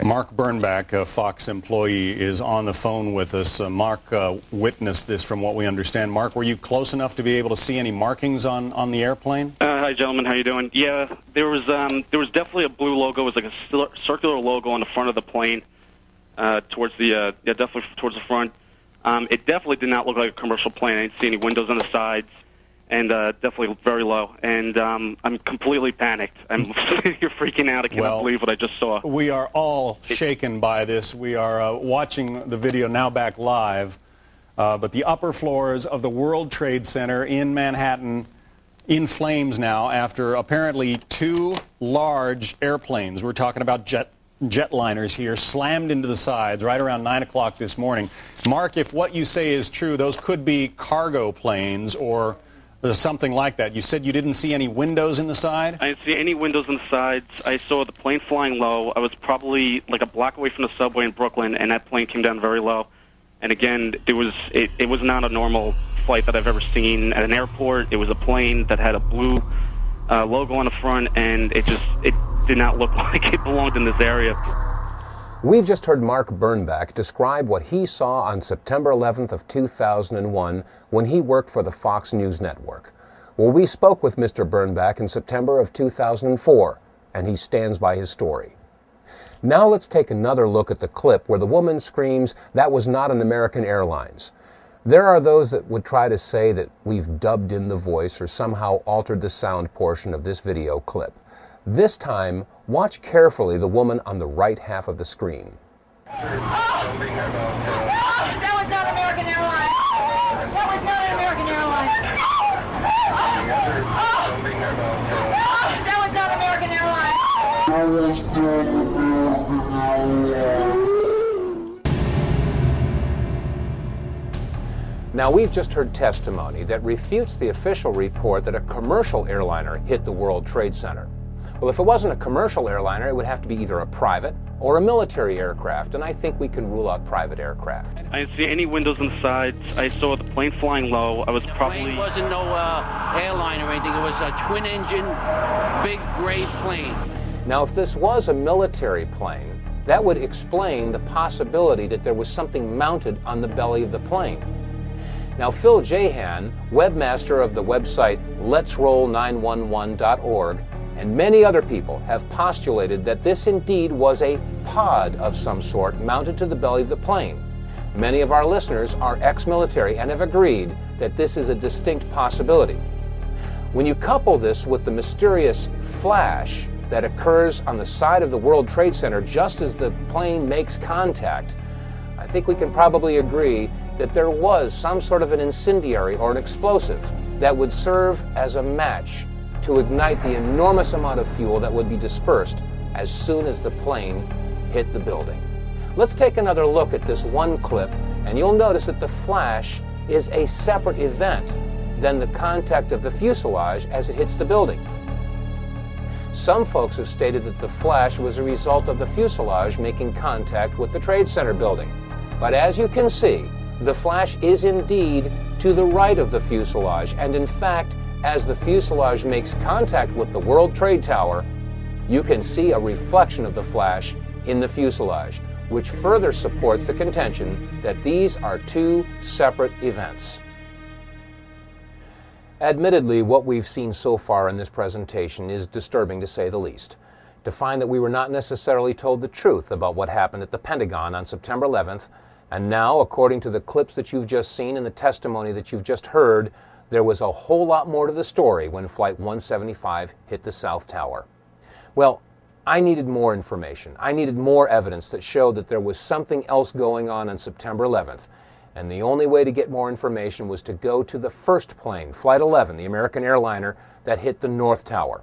E: Mark Bernbach, a Fox employee, is on the phone with us. Mark witnessed this from what we understand. Mark, were you close enough to be able to see any markings on the airplane?
U: Hi, gentlemen. How you doing? Yeah, there was definitely a blue logo. It was like a circular logo on the front of the plane, towards the definitely towards the front. It definitely did not look like a commercial plane. I didn't see any windows on the sides. And definitely very low. And I'm completely panicked. I'm you're freaking out. I cannot believe what I just saw.
E: We are all shaken by this. We are watching the video now back live. But the upper floors of the World Trade Center in Manhattan in flames now after apparently 2 large airplanes. We're talking about jetliners here, slammed into the sides right around 9 o'clock this morning. Mark, if what you say is true, those could be cargo planes or something like that. You said you didn't see any windows in the side?
U: I didn't see any windows in the sides. I saw the plane flying low. I was probably like a block away from the subway in Brooklyn, and that plane came down very low. And again, it was not a normal flight that I've ever seen at an airport. It was a plane that had a blue logo on the front, and it did not look like it belonged in this area.
B: We've just heard Mark Bernbach describe what he saw on September 11th of 2001 when he worked for the Fox News Network. Well, we spoke with Mr. Birnbach in September of 2004, and he stands by his story. Now let's take another look at the clip where the woman screams, "That was not an American Airlines." There are those that would try to say that we've dubbed in the voice or somehow altered the sound portion of this video clip. This time, watch carefully the woman on the right half of the screen.
R: That was not American Airlines! That was not an American Airlines! That was not American Airlines!
B: Now, we've just heard testimony that refutes the official report that a commercial airliner hit the World Trade Center. Well, if it wasn't a commercial airliner, it would have to be either a private or a military aircraft, and I think we can rule out private aircraft.
U: I didn't see any windows on the sides. I saw the plane flying low. I was probably...
T: It wasn't no airline or anything. It was a twin-engine, big gray plane.
B: Now, if this was a military plane, that would explain the possibility that there was something mounted on the belly of the plane. Now, Phil Jahan, webmaster of the website letsroll911.org, and many other people have postulated that this indeed was a pod of some sort mounted to the belly of the plane. Many of our listeners are ex-military and have agreed that this is a distinct possibility. When you couple this with the mysterious flash that occurs on the side of the World Trade Center just as the plane makes contact, I think we can probably agree that there was some sort of an incendiary or an explosive that would serve as a match to ignite the enormous amount of fuel that would be dispersed as soon as the plane hit the building. Let's take another look at this one clip, and you'll notice that the flash is a separate event than the contact of the fuselage as it hits the building. Some folks have stated that the flash was a result of the fuselage making contact with the Trade Center building. But as you can see, the flash is indeed to the right of the fuselage, and in fact, as the fuselage makes contact with the World Trade Tower, you can see a reflection of the flash in the fuselage, which further supports the contention that these are two separate events. Admittedly, what we've seen so far in this presentation is disturbing to say the least. To find that we were not necessarily told the truth about what happened at the Pentagon on September 11th, and now, according to the clips that you've just seen and the testimony that you've just heard, there was a whole lot more to the story when Flight 175 hit the South Tower. Well, I needed more information. I needed more evidence that showed that there was something else going on September 11th. And the only way to get more information was to go to the first plane, Flight 11, the American airliner that hit the North Tower.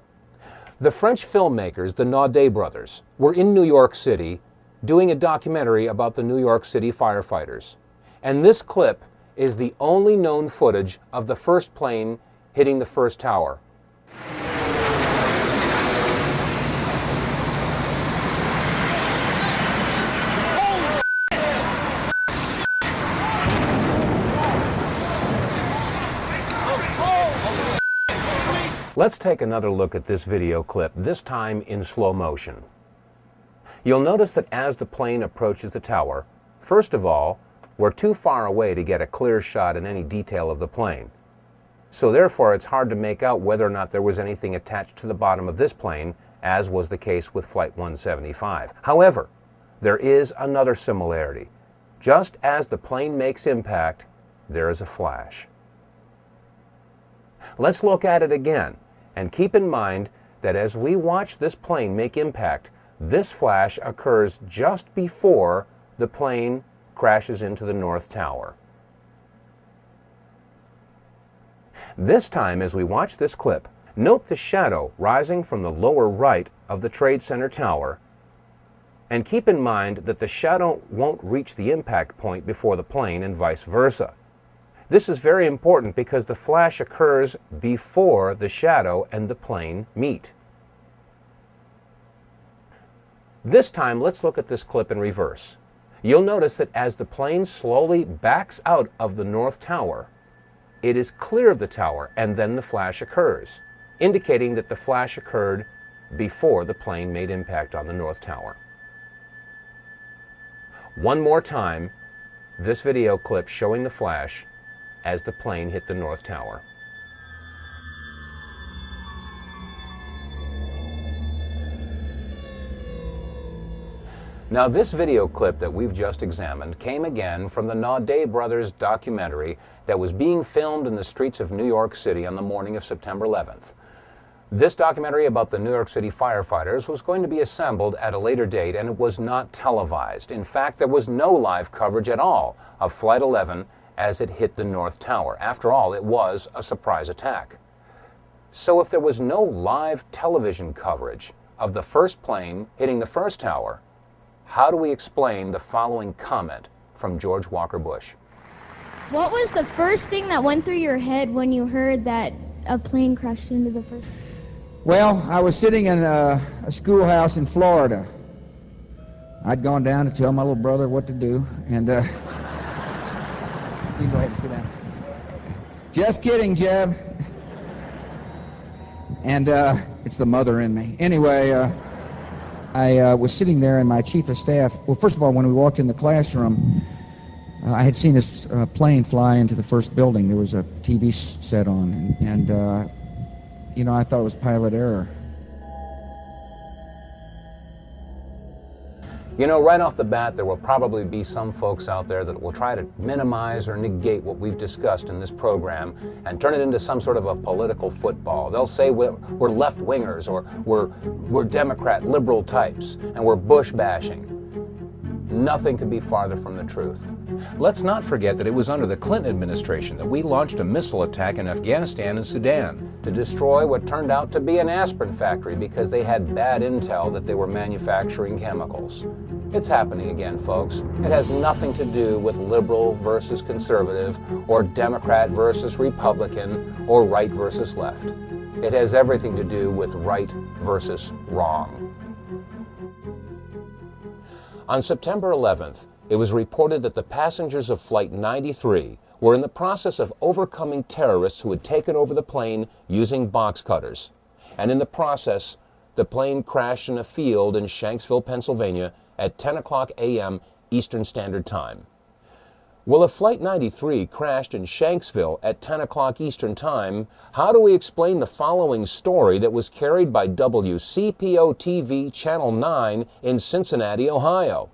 B: The French filmmakers, the Naudet brothers, were in New York City doing a documentary about the New York City firefighters. And this clip is the only known footage of the first plane hitting the first tower. Let's take another look at this video clip, this time in slow motion. You'll notice that as the plane approaches the tower, first of all, we're too far away to get a clear shot in any detail of the plane. So therefore, it's hard to make out whether or not there was anything attached to the bottom of this plane, as was the case with Flight 175. However, there is another similarity. Just as the plane makes impact, there is a flash. Let's look at it again, and keep in mind that as we watch this plane make impact, this flash occurs just before the plane crashes into the North Tower. This time, as we watch this clip, note the shadow rising from the lower right of the Trade Center tower, and keep in mind that the shadow won't reach the impact point before the plane and vice versa. This is very important because the flash occurs before the shadow and the plane meet. This time, let's look at this clip in reverse. You'll notice that as the plane slowly backs out of the North Tower, it is clear of the tower, and then the flash occurs, indicating that the flash occurred before the plane made impact on the North Tower. One more time, this video clip showing the flash as the plane hit the North Tower. Now, this video clip that we've just examined came again from the Naudet brothers documentary that was being filmed in the streets of New York City on the morning of September 11th. This documentary about the New York City firefighters was going to be assembled at a later date, and it was not televised. In fact, there was no live coverage at all of Flight 11 as it hit the North Tower. After all, it was a surprise attack. So if there was no live television coverage of the first plane hitting the first tower, how do we explain the following comment from George Walker Bush?
C: What was the first thing that went through your head when you heard that a plane crashed into the first?
A: Well, I was sitting in a schoolhouse in Florida. I'd gone down to tell my little brother what to do, and you can go ahead and sit down. Just kidding, Jeb. And it's the mother in me. Anyway, I was sitting there, and my chief of staff, well, first of all, when we walked in the classroom, I had seen this plane fly into the first building. There was a TV set on, and you know, I thought it was pilot error.
B: You know, right off the bat, there will probably be some folks out there that will try to minimize or negate what we've discussed in this program and turn it into some sort of a political football. They'll say we're left-wingers, or we're Democrat, liberal types, and we're Bush bashing. Nothing could be farther from the truth. Let's not forget that it was under the Clinton administration that we launched a missile attack in Afghanistan and Sudan to destroy what turned out to be an aspirin factory because they had bad intel that they were manufacturing chemicals. It's happening again, folks. It has nothing to do with liberal versus conservative, or Democrat versus Republican, or right versus left. It has everything to do with right versus wrong. On September 11th, it was reported that the passengers of Flight 93 were in the process of overcoming terrorists who had taken over the plane using box cutters. And in the process, the plane crashed in a field in Shanksville, Pennsylvania at 10 o'clock a.m. Eastern Standard Time. Well, if Flight 93 crashed in Shanksville at 10 o'clock Eastern Time, how do we explain the following story that was carried by WCPO-TV Channel 9 in Cincinnati, Ohio?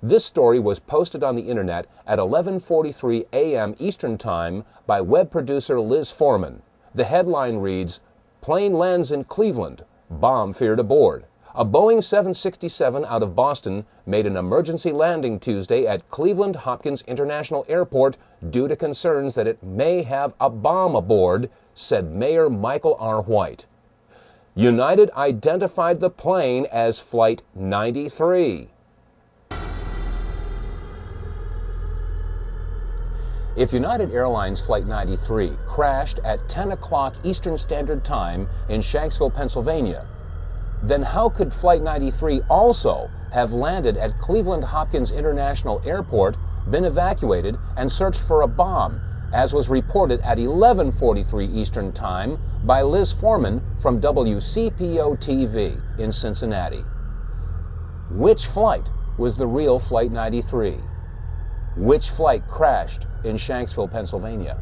B: This story was posted on the internet at 11:43 a.m. Eastern Time by web producer Liz Foreman. The headline reads, "Plane lands in Cleveland, bomb feared aboard." A Boeing 767 out of Boston made an emergency landing Tuesday at Cleveland Hopkins International Airport due to concerns that it may have a bomb aboard, said Mayor Michael R. White. United identified the plane as Flight 93. If United Airlines Flight 93 crashed at 10 o'clock Eastern Standard Time in Shanksville, Pennsylvania, then how could Flight 93 also have landed at Cleveland Hopkins International Airport, been evacuated, and searched for a bomb, as was reported at 11:43 Eastern Time by Liz Foreman from WCPO-TV in Cincinnati? Which flight was the real Flight 93? Which flight crashed in Shanksville, Pennsylvania?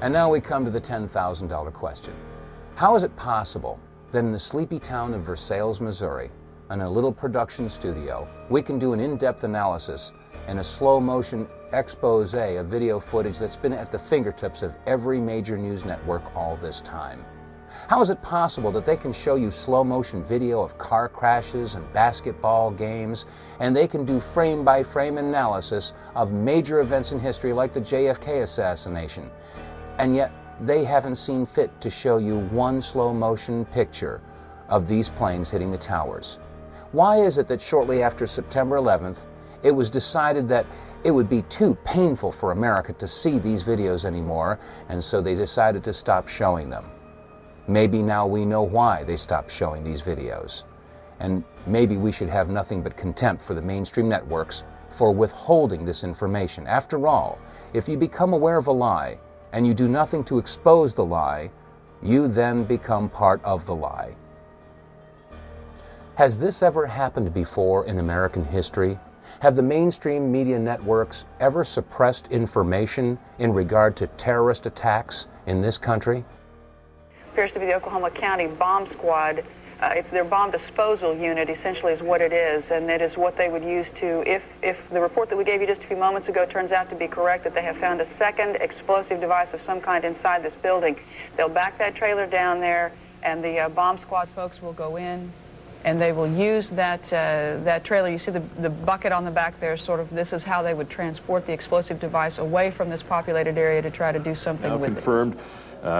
B: And now we come to the $10,000 question. How is it possible that in the sleepy town of Versailles, Missouri, in a little production studio, we can do an in-depth analysis and a slow-motion expose of video footage that's been at the fingertips of every major news network all this time? How is it possible that they can show you slow-motion video of car crashes and basketball games, and they can do frame-by-frame analysis of major events in history like the JFK assassination, and yet they haven't seen fit to show you one slow-motion picture of these planes hitting the towers? Why is it that shortly after September 11th, it was decided that it would be too painful for America to see these videos anymore, and so they decided to stop showing them? Maybe now we know why they stopped showing these videos. And maybe we should have nothing but contempt for the mainstream networks for withholding this information. After all, if you become aware of a lie, and you do nothing to expose the lie, you then become part of the lie. Has this ever happened before in American history? Have the mainstream media networks ever suppressed information in regard to terrorist attacks in this country?
D: appears to be the Oklahoma County Bomb Squad. It's their bomb disposal unit, essentially, is what it is, and it is what they would use to, if the report that we gave you just a few moments ago turns out to be correct, that they have found a second explosive device of some kind inside this building, they'll back that trailer down there, and the bomb squad folks will go in, and they will use that that trailer. You see the bucket on the back there, sort of, this is how they would transport the explosive device away from this populated area to try to do something with it.
V: Now confirmed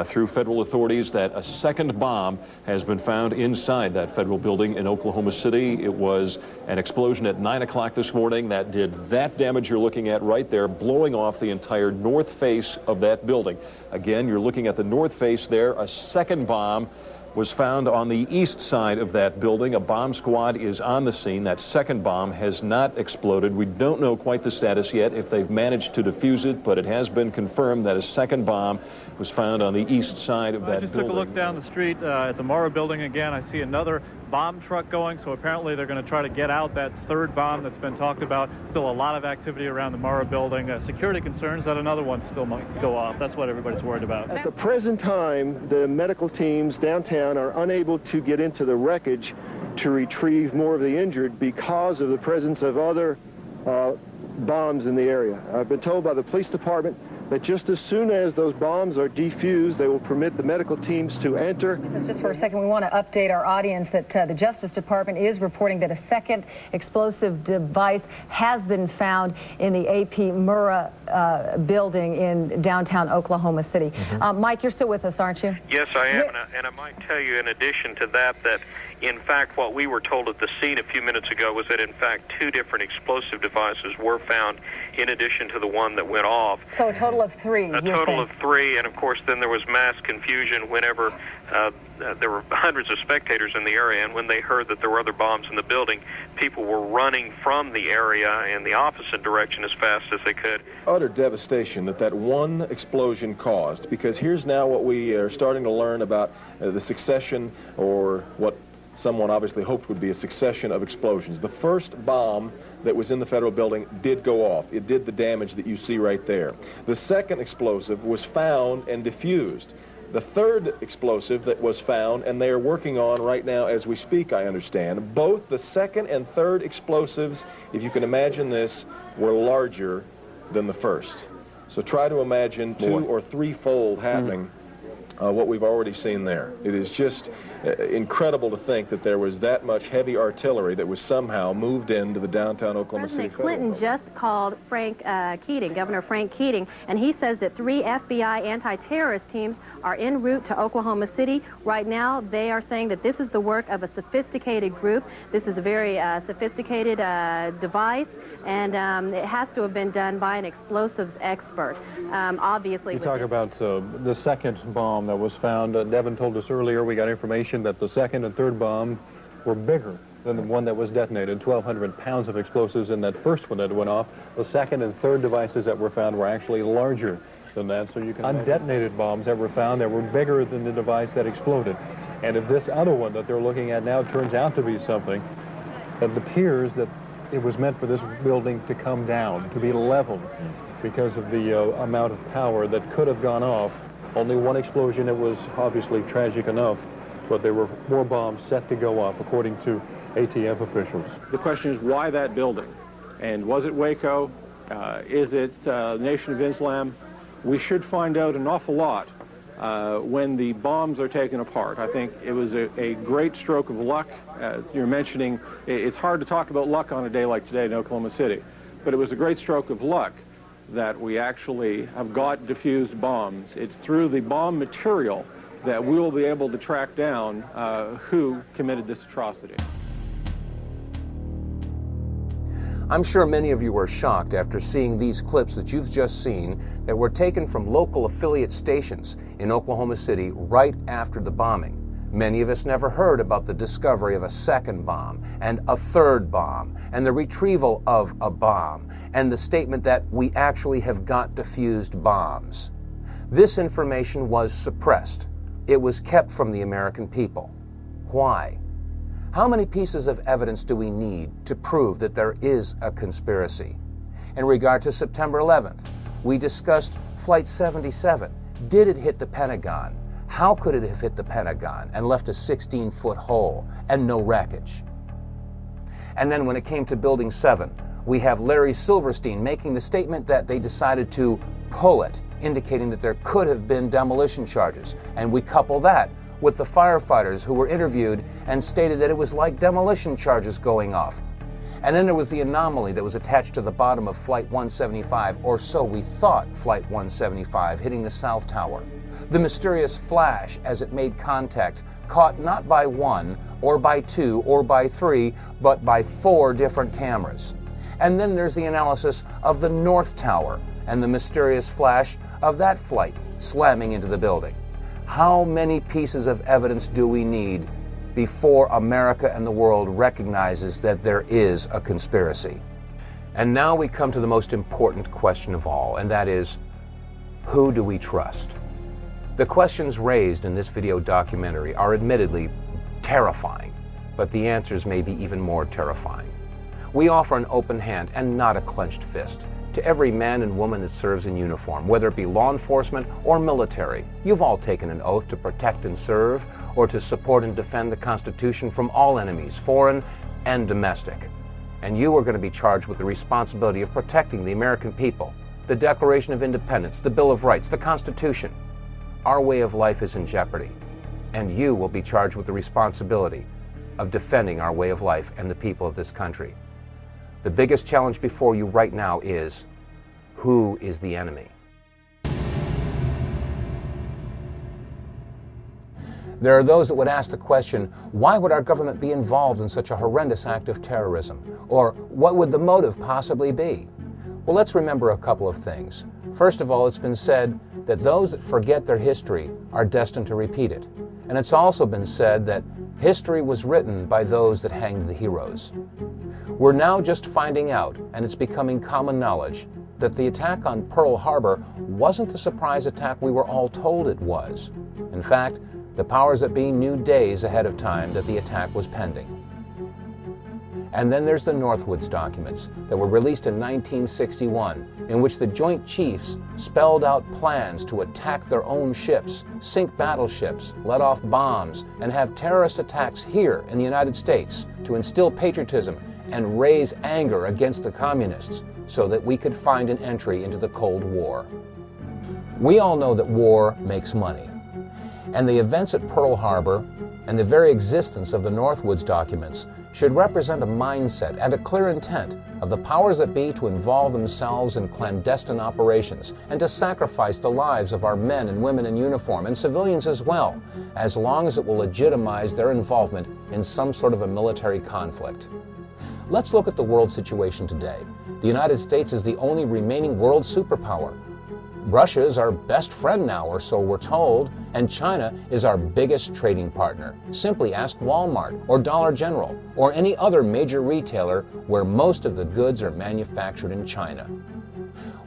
V: through federal authorities that a second bomb has been found inside that federal building in Oklahoma City. It was an explosion at 9 o'clock this morning that did that damage you're looking at right there, blowing off the entire north face of that building. Again, you're looking at the north face there. A second bomb was found on the east side of that building. A bomb squad is on the scene. That second bomb has not exploded. We don't know quite the status yet, if they've managed to defuse it, but it has been confirmed that a second bomb was found on the east side of that building.
W: I just took a look down the street at the Morrow building again. I see another bomb truck going, so apparently they're going to try to get out that third bomb that's been talked about. Still a lot of activity around the Morrow building. Security concerns that another one still might go off. That's what everybody's worried about.
X: At the present time, the medical teams downtown are unable to get into the wreckage to retrieve more of the injured because of the presence of other bombs in the area. I've been told by the police department that just as soon as those bombs are defused, they will permit the medical teams to enter.
Y: Just for a second, we want to update our audience that the Justice Department is reporting that a second explosive device has been found in the A.P. Murrah building in downtown Oklahoma City. Mike, you're still with us, aren't you?
M: Yes, I am, and I might tell you in addition to that, that in fact what we were told at the scene a few minutes ago was that in fact 2 different explosive devices were found in addition to the one that went off.
Y: So a total of 3.
M: A total of 3, and of course then there was mass confusion whenever there were hundreds of spectators in the area, and when they heard that there were other bombs in the building, people were running from the area in the opposite direction as fast as they could.
V: Utter devastation that one explosion caused, because here's now what we are starting to learn about the succession, or what someone obviously hoped would be a succession of explosions. The first bomb that was in the federal building did go off. It did the damage that you see right there. The second explosive was found and diffused. The third explosive that was found, and they are working on right now as we speak, I understand, both the second and third explosives, if you can imagine this, were larger than the first. So try to imagine 2- or 3-fold happening what we've already seen there. It is just incredible to think that there was that much heavy artillery that was somehow moved into the downtown Oklahoma City.
Z: President Clinton just called Frank Keating, Governor Frank Keating, and he says that 3 FBI anti-terrorist teams are en route to Oklahoma City. Right now, they are saying that this is the work of a sophisticated group. This is a very sophisticated device, and it has to have been done by an explosives expert. Obviously,
W: you talk about the second bomb that was found. Devin told us earlier, we got information that the second and third bomb were bigger than the one that was detonated. 1,200 pounds of explosives in that first one that went off. The second and third devices that were found were actually larger than that. So you can undetonated bombs that were found that were bigger than the device that exploded. And if this other one that they're looking at now turns out to be something, it appears that it was meant for this building to come down, to be leveled, because of the amount of power that could have gone off. Only one explosion, it was obviously tragic enough, but there were more bombs set to go off, according to ATF officials.
X: The question is, why that building? And was it Waco? Is it Nation of Islam? We should find out an awful lot when the bombs are taken apart. I think it was a great stroke of luck. As you're mentioning, it's hard to talk about luck on a day like today in Oklahoma City, but it was a great stroke of luck that we actually have got diffused bombs. It's through the bomb material that we will be able to track down who committed this atrocity.
B: I'm sure many of you are shocked after seeing these clips that you've just seen that were taken from local affiliate stations in Oklahoma City right after the bombing. Many of us never heard about the discovery of a second bomb and a third bomb and the retrieval of a bomb and the statement that we actually have got diffused bombs. This information was suppressed. It was kept from the American people. Why? How many pieces of evidence do we need to prove that there is a conspiracy? In regard to September 11th, we discussed Flight 77. Did it hit the Pentagon? How could it have hit the Pentagon and left a 16-foot hole and no wreckage? And then when it came to Building 7, we have Larry Silverstein making the statement that they decided to pull it, indicating that there could have been demolition charges. And we couple that with the firefighters who were interviewed and stated that it was like demolition charges going off. And then there was the anomaly that was attached to the bottom of Flight 175, or so we thought, Flight 175, hitting the South Tower. The mysterious flash as it made contact, caught not by 1 or by 2 or by 3, but by 4 different cameras. And then there's the analysis of the North Tower and the mysterious flash of that flight slamming into the building. How many pieces of evidence do we need before America and the world recognizes that there is a conspiracy? And now we come to the most important question of all, and that is, who do we trust? The questions raised in this video documentary are admittedly terrifying, but the answers may be even more terrifying. We offer an open hand and not a clenched fist to every man and woman that serves in uniform, whether it be law enforcement or military. You've all taken an oath to protect and serve, or to support and defend the Constitution from all enemies, foreign and domestic. And you are going to be charged with the responsibility of protecting the American people, the Declaration of Independence, the Bill of Rights, the Constitution. Our way of life is in jeopardy, and you will be charged with the responsibility of defending our way of life and the people of this country. The biggest challenge before you right now is, who is the enemy? There are those that would ask the question, why would our government be involved in such a horrendous act of terrorism? Or what would the motive possibly be? Well, let's remember a couple of things. First of all, it's been said that those that forget their history are destined to repeat it. And it's also been said that history was written by those that hanged the heroes. We're now just finding out, and it's becoming common knowledge, that the attack on Pearl Harbor wasn't the surprise attack we were all told it was. In fact, the powers that be knew days ahead of time that the attack was pending. And then there's the Northwoods documents that were released in 1961, in which the Joint Chiefs spelled out plans to attack their own ships, sink battleships, let off bombs, and have terrorist attacks here in the United States to instill patriotism and raise anger against the communists so that we could find an entry into the Cold War. We all know that war makes money, and the events at Pearl Harbor and the very existence of the Northwoods documents should represent a mindset and a clear intent of the powers that be to involve themselves in clandestine operations and to sacrifice the lives of our men and women in uniform, and civilians as well, as long as it will legitimize their involvement in some sort of a military conflict. Let's look at the world situation today. The United States is the only remaining world superpower. Russia is our best friend now, or so we're told, and China is our biggest trading partner. Simply ask Walmart or Dollar General or any other major retailer where most of the goods are manufactured in China.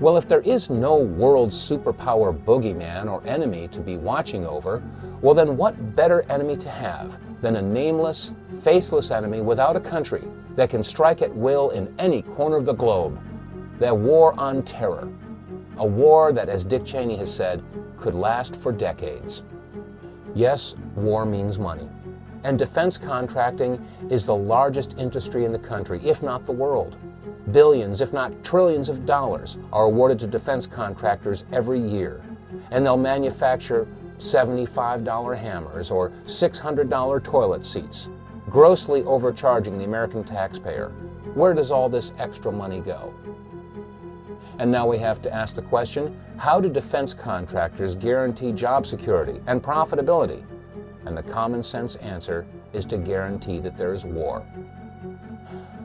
B: Well, if there is no world superpower boogeyman or enemy to be watching over, well then what better enemy to have than a nameless, faceless enemy without a country that can strike at will in any corner of the globe? The war on terror. A war that, as Dick Cheney has said, could last for decades. Yes, war means money. And defense contracting is the largest industry in the country, if not the world. Billions, if not trillions of dollars are awarded to defense contractors every year. And they'll manufacture $75 hammers or $600 toilet seats, grossly overcharging the American taxpayer. Where does all this extra money go? And now we have to ask the question, how do defense contractors guarantee job security and profitability? And the common sense answer is to guarantee that there is war.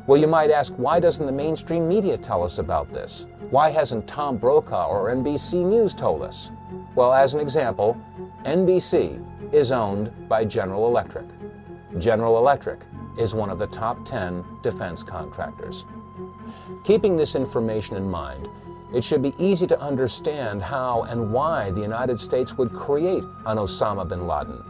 B: Well, you might ask, why doesn't the mainstream media tell us about this? Why hasn't Tom Brokaw or NBC News told us? Well, as an example, NBC is owned by General Electric. General Electric is one of the top 10 defense contractors. Keeping this information in mind, it should be easy to understand how and why the United States would create an Osama bin Laden.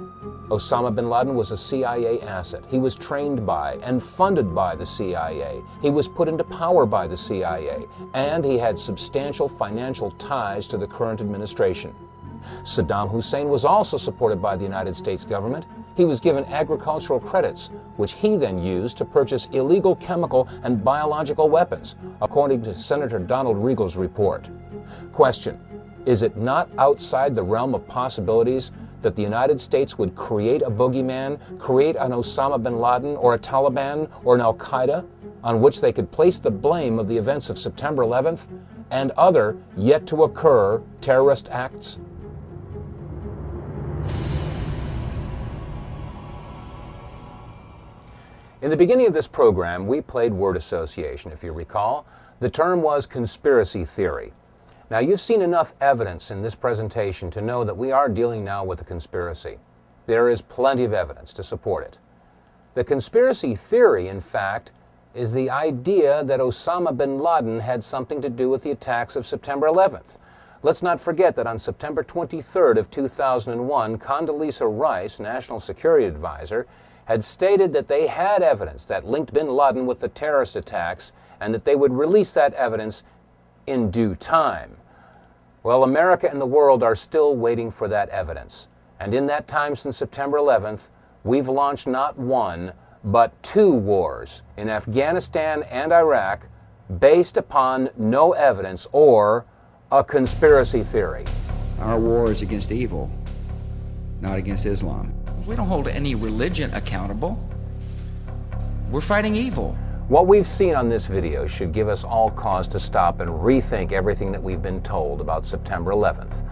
B: Osama bin Laden was a CIA asset. He was trained by and funded by the CIA. He was put into power by the CIA, and he had substantial financial ties to the current administration. Saddam Hussein was also supported by the United States government. He was given agricultural credits, which he then used to purchase illegal chemical and biological weapons, according to Senator Donald Riegel's report. Question: is it not outside the realm of possibilities that the United States would create a boogeyman, create an Osama bin Laden or a Taliban or an Al-Qaeda, on which they could place the blame of the events of September 11th and other yet-to-occur terrorist acts? In the beginning of this program, we played word association, if you recall. The term was conspiracy theory. Now, you've seen enough evidence in this presentation to know that we are dealing now with a conspiracy. There is plenty of evidence to support it. The conspiracy theory, in fact, is the idea that Osama bin Laden had something to do with the attacks of September 11th. Let's not forget that on September 23rd of 2001, Condoleezza Rice, National Security Advisor, had stated that they had evidence that linked bin Laden with the terrorist attacks and that they would release that evidence in due time. Well, America and the world are still waiting for that evidence. And in that time since September 11th, we've launched not one, but 2 wars in Afghanistan and Iraq based upon no evidence or a conspiracy theory.
F: Our war is against evil, not against Islam. We don't hold any religion accountable. We're fighting evil.
B: What we've seen on this video should give us all cause to stop and rethink everything that we've been told about September 11th.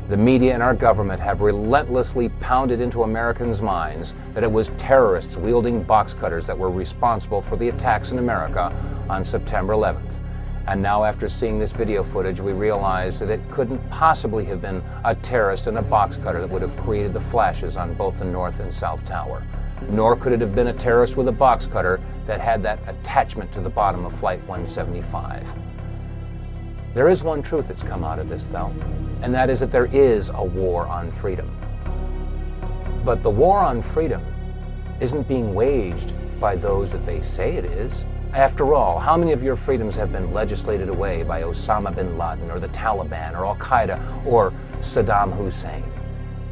B: The media and our government have relentlessly pounded into Americans' minds that it was terrorists wielding box cutters that were responsible for the attacks in America on September 11th. And now, after seeing this video footage, we realize that it couldn't possibly have been a terrorist in a box cutter that would have created the flashes on both the North and South Tower. Nor could it have been a terrorist with a box cutter that had that attachment to the bottom of Flight 175. There is one truth that's come out of this, though, and that is that there is a war on freedom. But the war on freedom isn't being waged by those that they say it is. After all, how many of your freedoms have been legislated away by Osama bin Laden or the Taliban or Al-Qaeda or Saddam Hussein?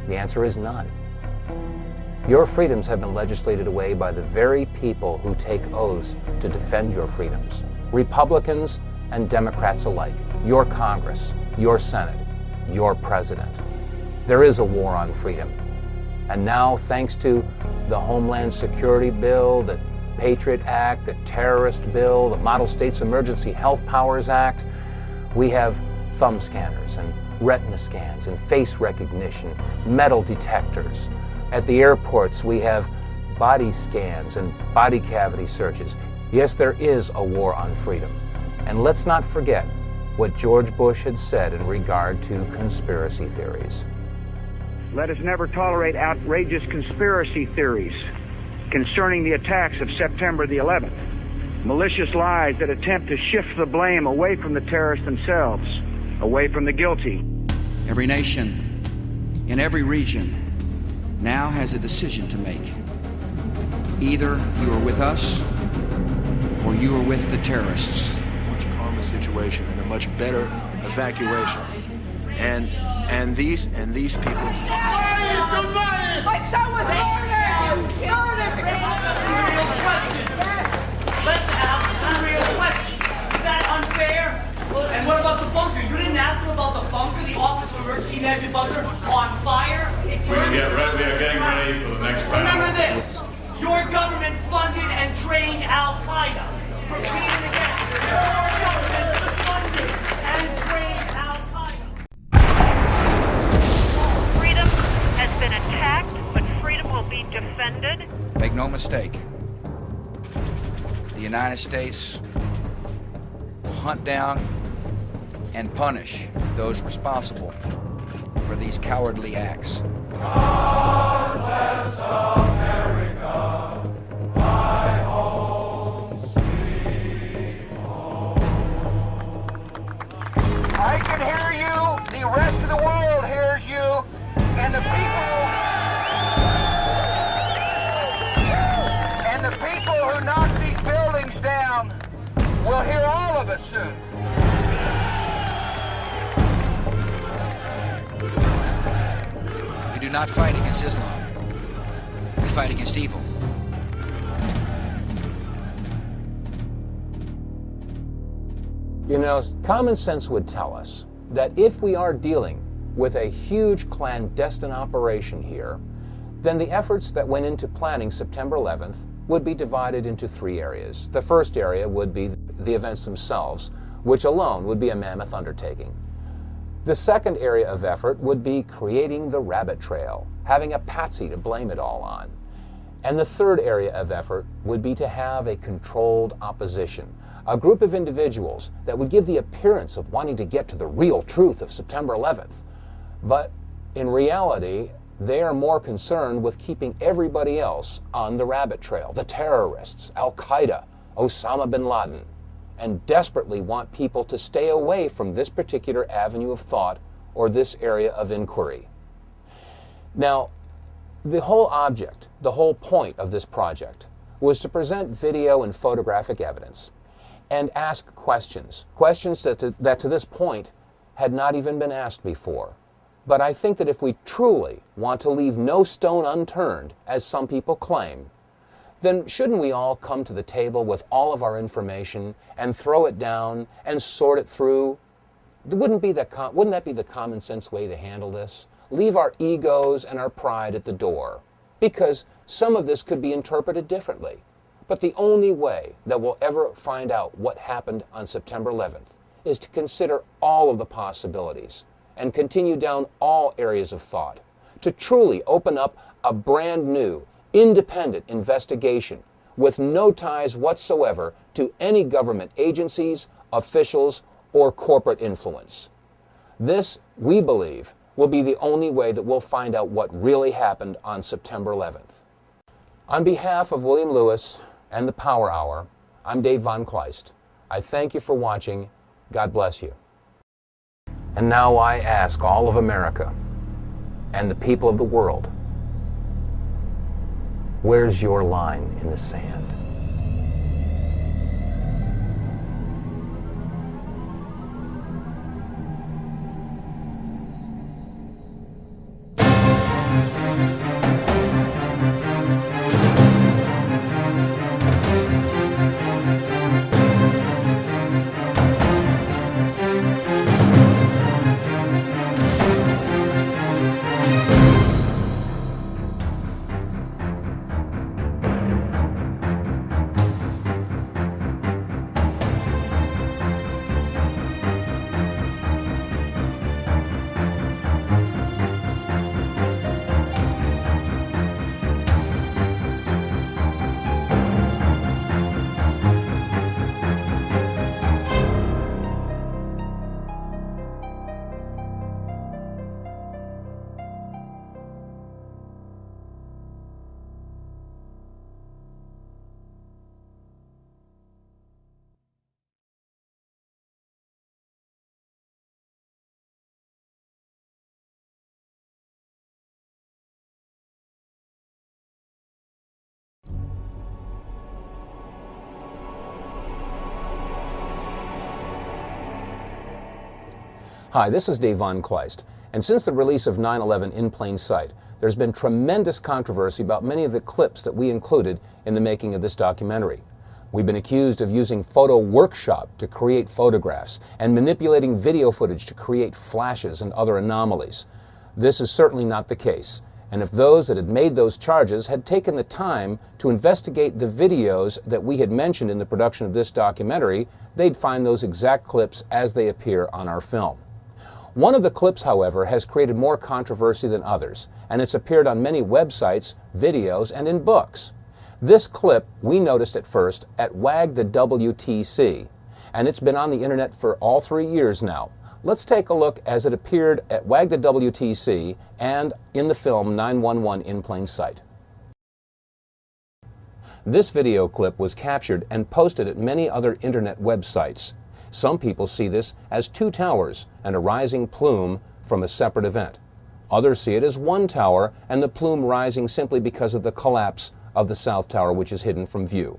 B: The answer is none. Your freedoms have been legislated away by the very people who take oaths to defend your freedoms. Republicans and Democrats alike. Your Congress, your Senate, your President. There is a war on freedom. And now, thanks to the Homeland Security Bill, the Patriot Act, the Terrorist Bill, the Model States Emergency Health Powers Act, we have thumb scanners and retina scans and face recognition, metal detectors. At the airports, we have body scans and body cavity searches. Yes, there is a war on freedom. And let's not forget what George Bush had said in regard to conspiracy theories.
H: Let us never tolerate outrageous conspiracy theories concerning the attacks of September the 11th. Malicious lies that attempt to shift the blame away from the terrorists themselves, away from the guilty.
F: Every nation in every region now has a decision to make. Either you are with us or you are with the terrorists.
P: Much calmer situation and a much better evacuation. And these people.
R: My son was murdered!
I: Real question. Let's ask some real questions. Is that unfair? And what about the bunker? You didn't ask him about the bunker, the Office of Emergency Management bunker, on fire?
J: We are getting ready for the next round.
I: Remember this. Your government funded and trained Al-Qaeda. Repeat it again. Your government funded and trained Al-Qaeda.
K: Freedom has been attacked, but freedom will be defended.
F: Make no mistake, the United States will hunt down and punish those responsible for these cowardly acts.
R: God bless America, my home, sweet home.
H: I can hear you, the rest of the world hears you, and the people who knock these buildings down will hear all of us soon.
F: not fight against Islam. We fight against evil.
B: You know, common sense would tell us that if we are dealing with a huge clandestine operation here, then the efforts that went into planning September 11th would be divided into three areas. The first area would be the events themselves, which alone would be a mammoth undertaking. The second area of effort would be creating the rabbit trail, having a patsy to blame it all on. And the third area of effort would be to have a controlled opposition, a group of individuals that would give the appearance of wanting to get to the real truth of September 11th. But in reality, they are more concerned with keeping everybody else on the rabbit trail, the terrorists, Al-Qaeda, Osama bin Laden, and desperately want people to stay away from this particular avenue of thought or this area of inquiry. Now, the whole object, the whole point of this project was to present video and photographic evidence and ask questions that to this point had not even been asked before. But I think that if we truly want to leave no stone unturned, as some people claim, then shouldn't we all come to the table with all of our information and throw it down and sort it through? Wouldn't that be the common sense way to handle this? Leave our egos and our pride at the door, because some of this could be interpreted differently. But the only way that we'll ever find out what happened on September 11th is to consider all of the possibilities and continue down all areas of thought, to truly open up a brand new, independent investigation with no ties whatsoever to any government agencies, officials, or corporate influence. This, we believe, will be the only way that we'll find out what really happened on September 11th. On behalf of William Lewis and the Power Hour, I'm Dave vonKleist. I thank you for watching. God bless you. And now I ask all of America and the people of the world, where's your line in the sand? Hi, this is Dave vonKleist, and since the release of 9/11 in Plain Sight, there's been tremendous controversy about many of the clips that we included in the making of this documentary. We've been accused of using Photo Workshop to create photographs and manipulating video footage to create flashes and other anomalies. This is certainly not the case, and if those that had made those charges had taken the time to investigate the videos that we had mentioned in the production of this documentary, they'd find those exact clips as they appear on our film. One of the clips, however, has created more controversy than others, and it's appeared on many websites, videos, and in books. This clip we noticed at first at WAG the WTC, and it's been on the internet for all 3 years now. Let's take a look as it appeared at WAG the WTC and in the film 9/11 in Plain Sight. This video clip was captured and posted at many other internet websites. Some people see this as two towers and a rising plume from a separate event. Others see it as one tower and the plume rising simply because of the collapse of the South Tower, which is hidden from view.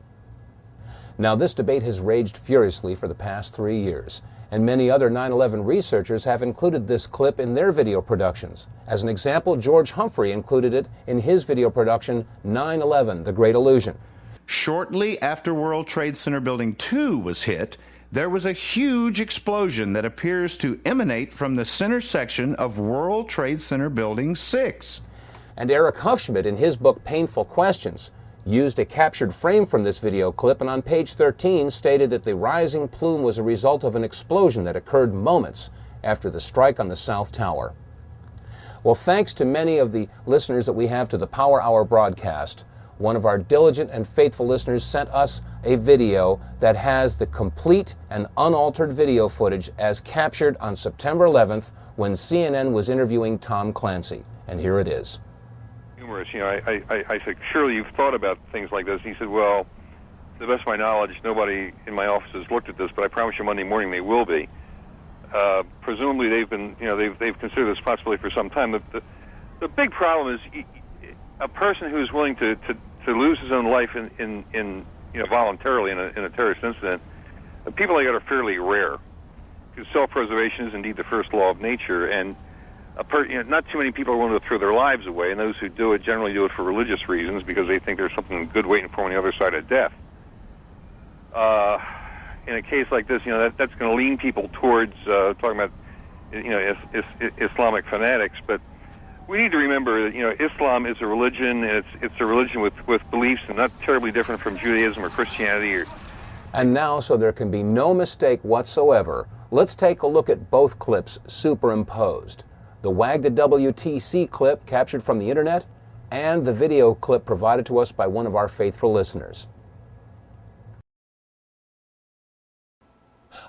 B: Now, this debate has raged furiously for the past 3 years, and many other 9/11 researchers have included this clip in their video productions. As an example, George Humphrey included it in his video production, 9/11, The Great Illusion.
G: Shortly after World Trade Center Building 2 was hit, there was a huge explosion that appears to emanate from the center section of World Trade Center Building 6.
B: And Eric Hufschmidt, in his book, Painful Questions, used a captured frame from this video clip, and on page 13 stated that the rising plume was a result of an explosion that occurred moments after the strike on the South Tower. Well, thanks to many of the listeners that we have to the Power Hour broadcast, one of our diligent and faithful listeners sent us a video that has the complete and unaltered video footage as captured on September 11th when CNN was interviewing Tom Clancy. And here it is.
L: Humorous. You know, I said, surely you've thought about things like this. And he said, well, to the best of my knowledge, nobody in my office has looked at this, but I promise you Monday morning they will be. Presumably they've been, you know, they've considered this possibility for some time. The big problem is a person who's willing to lose his own life in you know, voluntarily in a terrorist incident. People like that are fairly rare, because self-preservation is indeed the first law of nature, and you know, not too many people are willing to throw their lives away, and those who do it generally do it for religious reasons because they think there's something good waiting for them on the other side of death. In a case like this, you know, that's going to lean people towards talking about, you know, Islamic fanatics, but we need to remember that, you know, Islam is a religion, and it's a religion with beliefs and not terribly different from Judaism or Christianity.
B: And now, so there can be no mistake whatsoever, let's take a look at both clips superimposed. The Wag the WTC clip captured from the internet, and the video clip provided to us by one of our faithful listeners.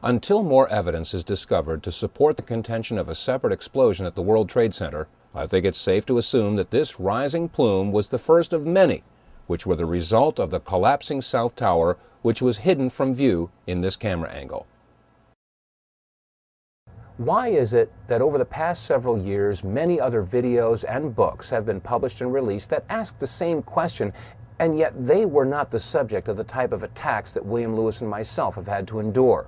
B: Until more evidence is discovered to support the contention of a separate explosion at the World Trade Center, I think it's safe to assume that this rising plume was the first of many, which were the result of the collapsing South Tower, which was hidden from view in this camera angle. Why is it that over the past several years, many other videos and books have been published and released that ask the same question, and yet they were not the subject of the type of attacks that William Lewis and myself have had to endure?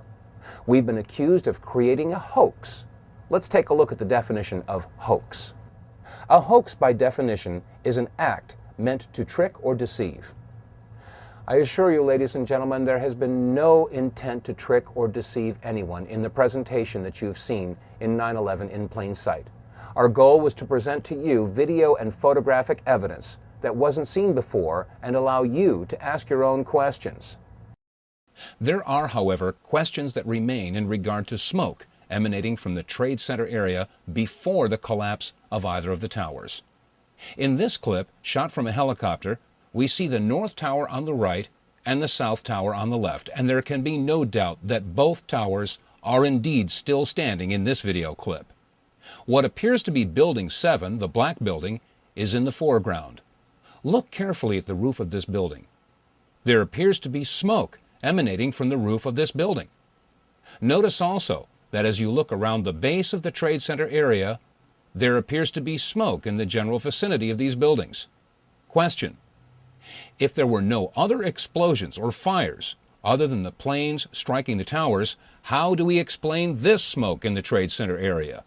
B: We've been accused of creating a hoax. Let's take a look at the definition of hoax. A hoax, by definition, is an act meant to trick or deceive. I assure you, ladies and gentlemen, there has been no intent to trick or deceive anyone in the presentation that you've seen in 9/11 in plain sight. Our goal was to present to you video and photographic evidence that wasn't seen before and allow you to ask your own questions. There are, however, questions that remain in regard to smoke emanating from the Trade Center area before the collapse of either of the towers. In this clip, shot from a helicopter, we see the North Tower on the right and the South Tower on the left, and there can be no doubt that both towers are indeed still standing in this video clip. What appears to be Building 7, the black building, is in the foreground. Look carefully at the roof of this building. There appears to be smoke emanating from the roof of this building. Notice also that as you look around the base of the Trade Center area, there appears to be smoke in the general vicinity of these buildings. Question: if there were no other explosions or fires other than the planes striking the towers, how do we explain this smoke in the Trade Center area?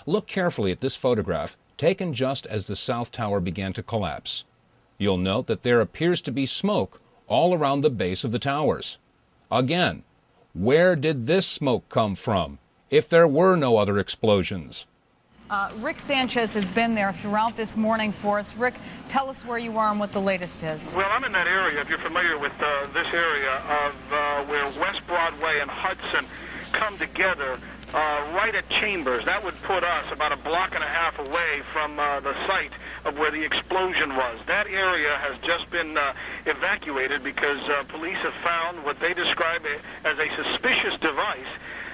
B: Look carefully at this photograph taken just as the South Tower began to collapse. You'll note that there appears to be smoke all around the base of the towers. Again, where did this smoke come from if there were no other explosions?
N: Rick Sanchez has been there throughout this morning for us. Rick, tell us where you are and what the latest is.
M: Well, I'm in that area, if you're familiar with this area of where West Broadway and Hudson come together, right at Chambers. That would put us about a block and a half away from the site of where the explosion was. That area has just been evacuated because police have found what they describe as a suspicious device,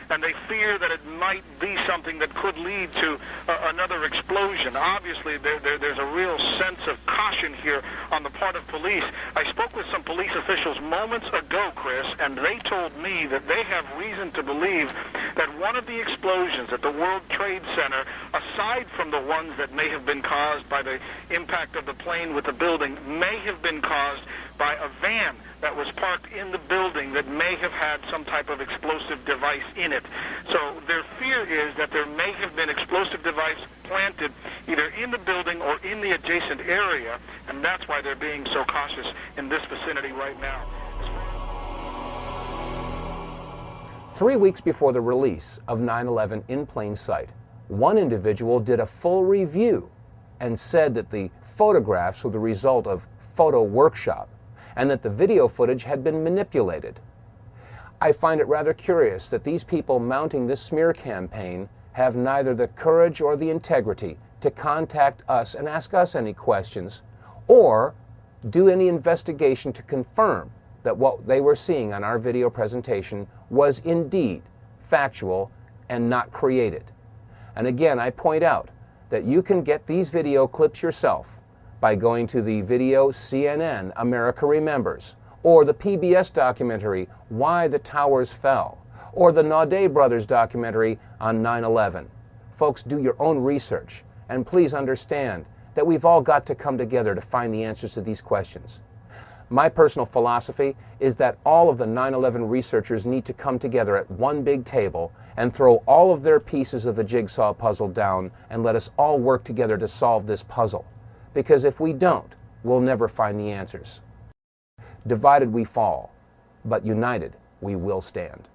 M: and they fear that it might be something that could lead to another explosion. Obviously, there's a real sense of caution here on the part of police. I spoke with some police officials moments ago, Chris, and they told me that they have reason to believe that one of the explosions at the World Trade Center, aside from the ones that may have been caused by the impact of the plane with the building, may have been caused by a van that was parked in the building that may have had some type of explosive device in it. So their fear is that there may have been explosive device planted either in the building or in the adjacent area, and that's why they're being so cautious in this vicinity right now.
B: 3 weeks before the release of 9/11 in plain sight, one individual did a full review and said that the photographs were the result of photo workshop and that the video footage had been manipulated. I find it rather curious that these people mounting this smear campaign have neither the courage or the integrity to contact us and ask us any questions or do any investigation to confirm that what they were seeing on our video presentation was indeed factual and not created. And again, I point out that you can get these video clips yourself by going to the video CNN America Remembers, or the PBS documentary Why the Towers Fell, or the Naudet Brothers documentary on 9/11. Folks, do your own research, and please understand that we've all got to come together to find the answers to these questions. My personal philosophy is that all of the 9/11 researchers need to come together at one big table and throw all of their pieces of the jigsaw puzzle down and let us all work together to solve this puzzle. Because if we don't, we'll never find the answers. Divided we fall, but united we will stand.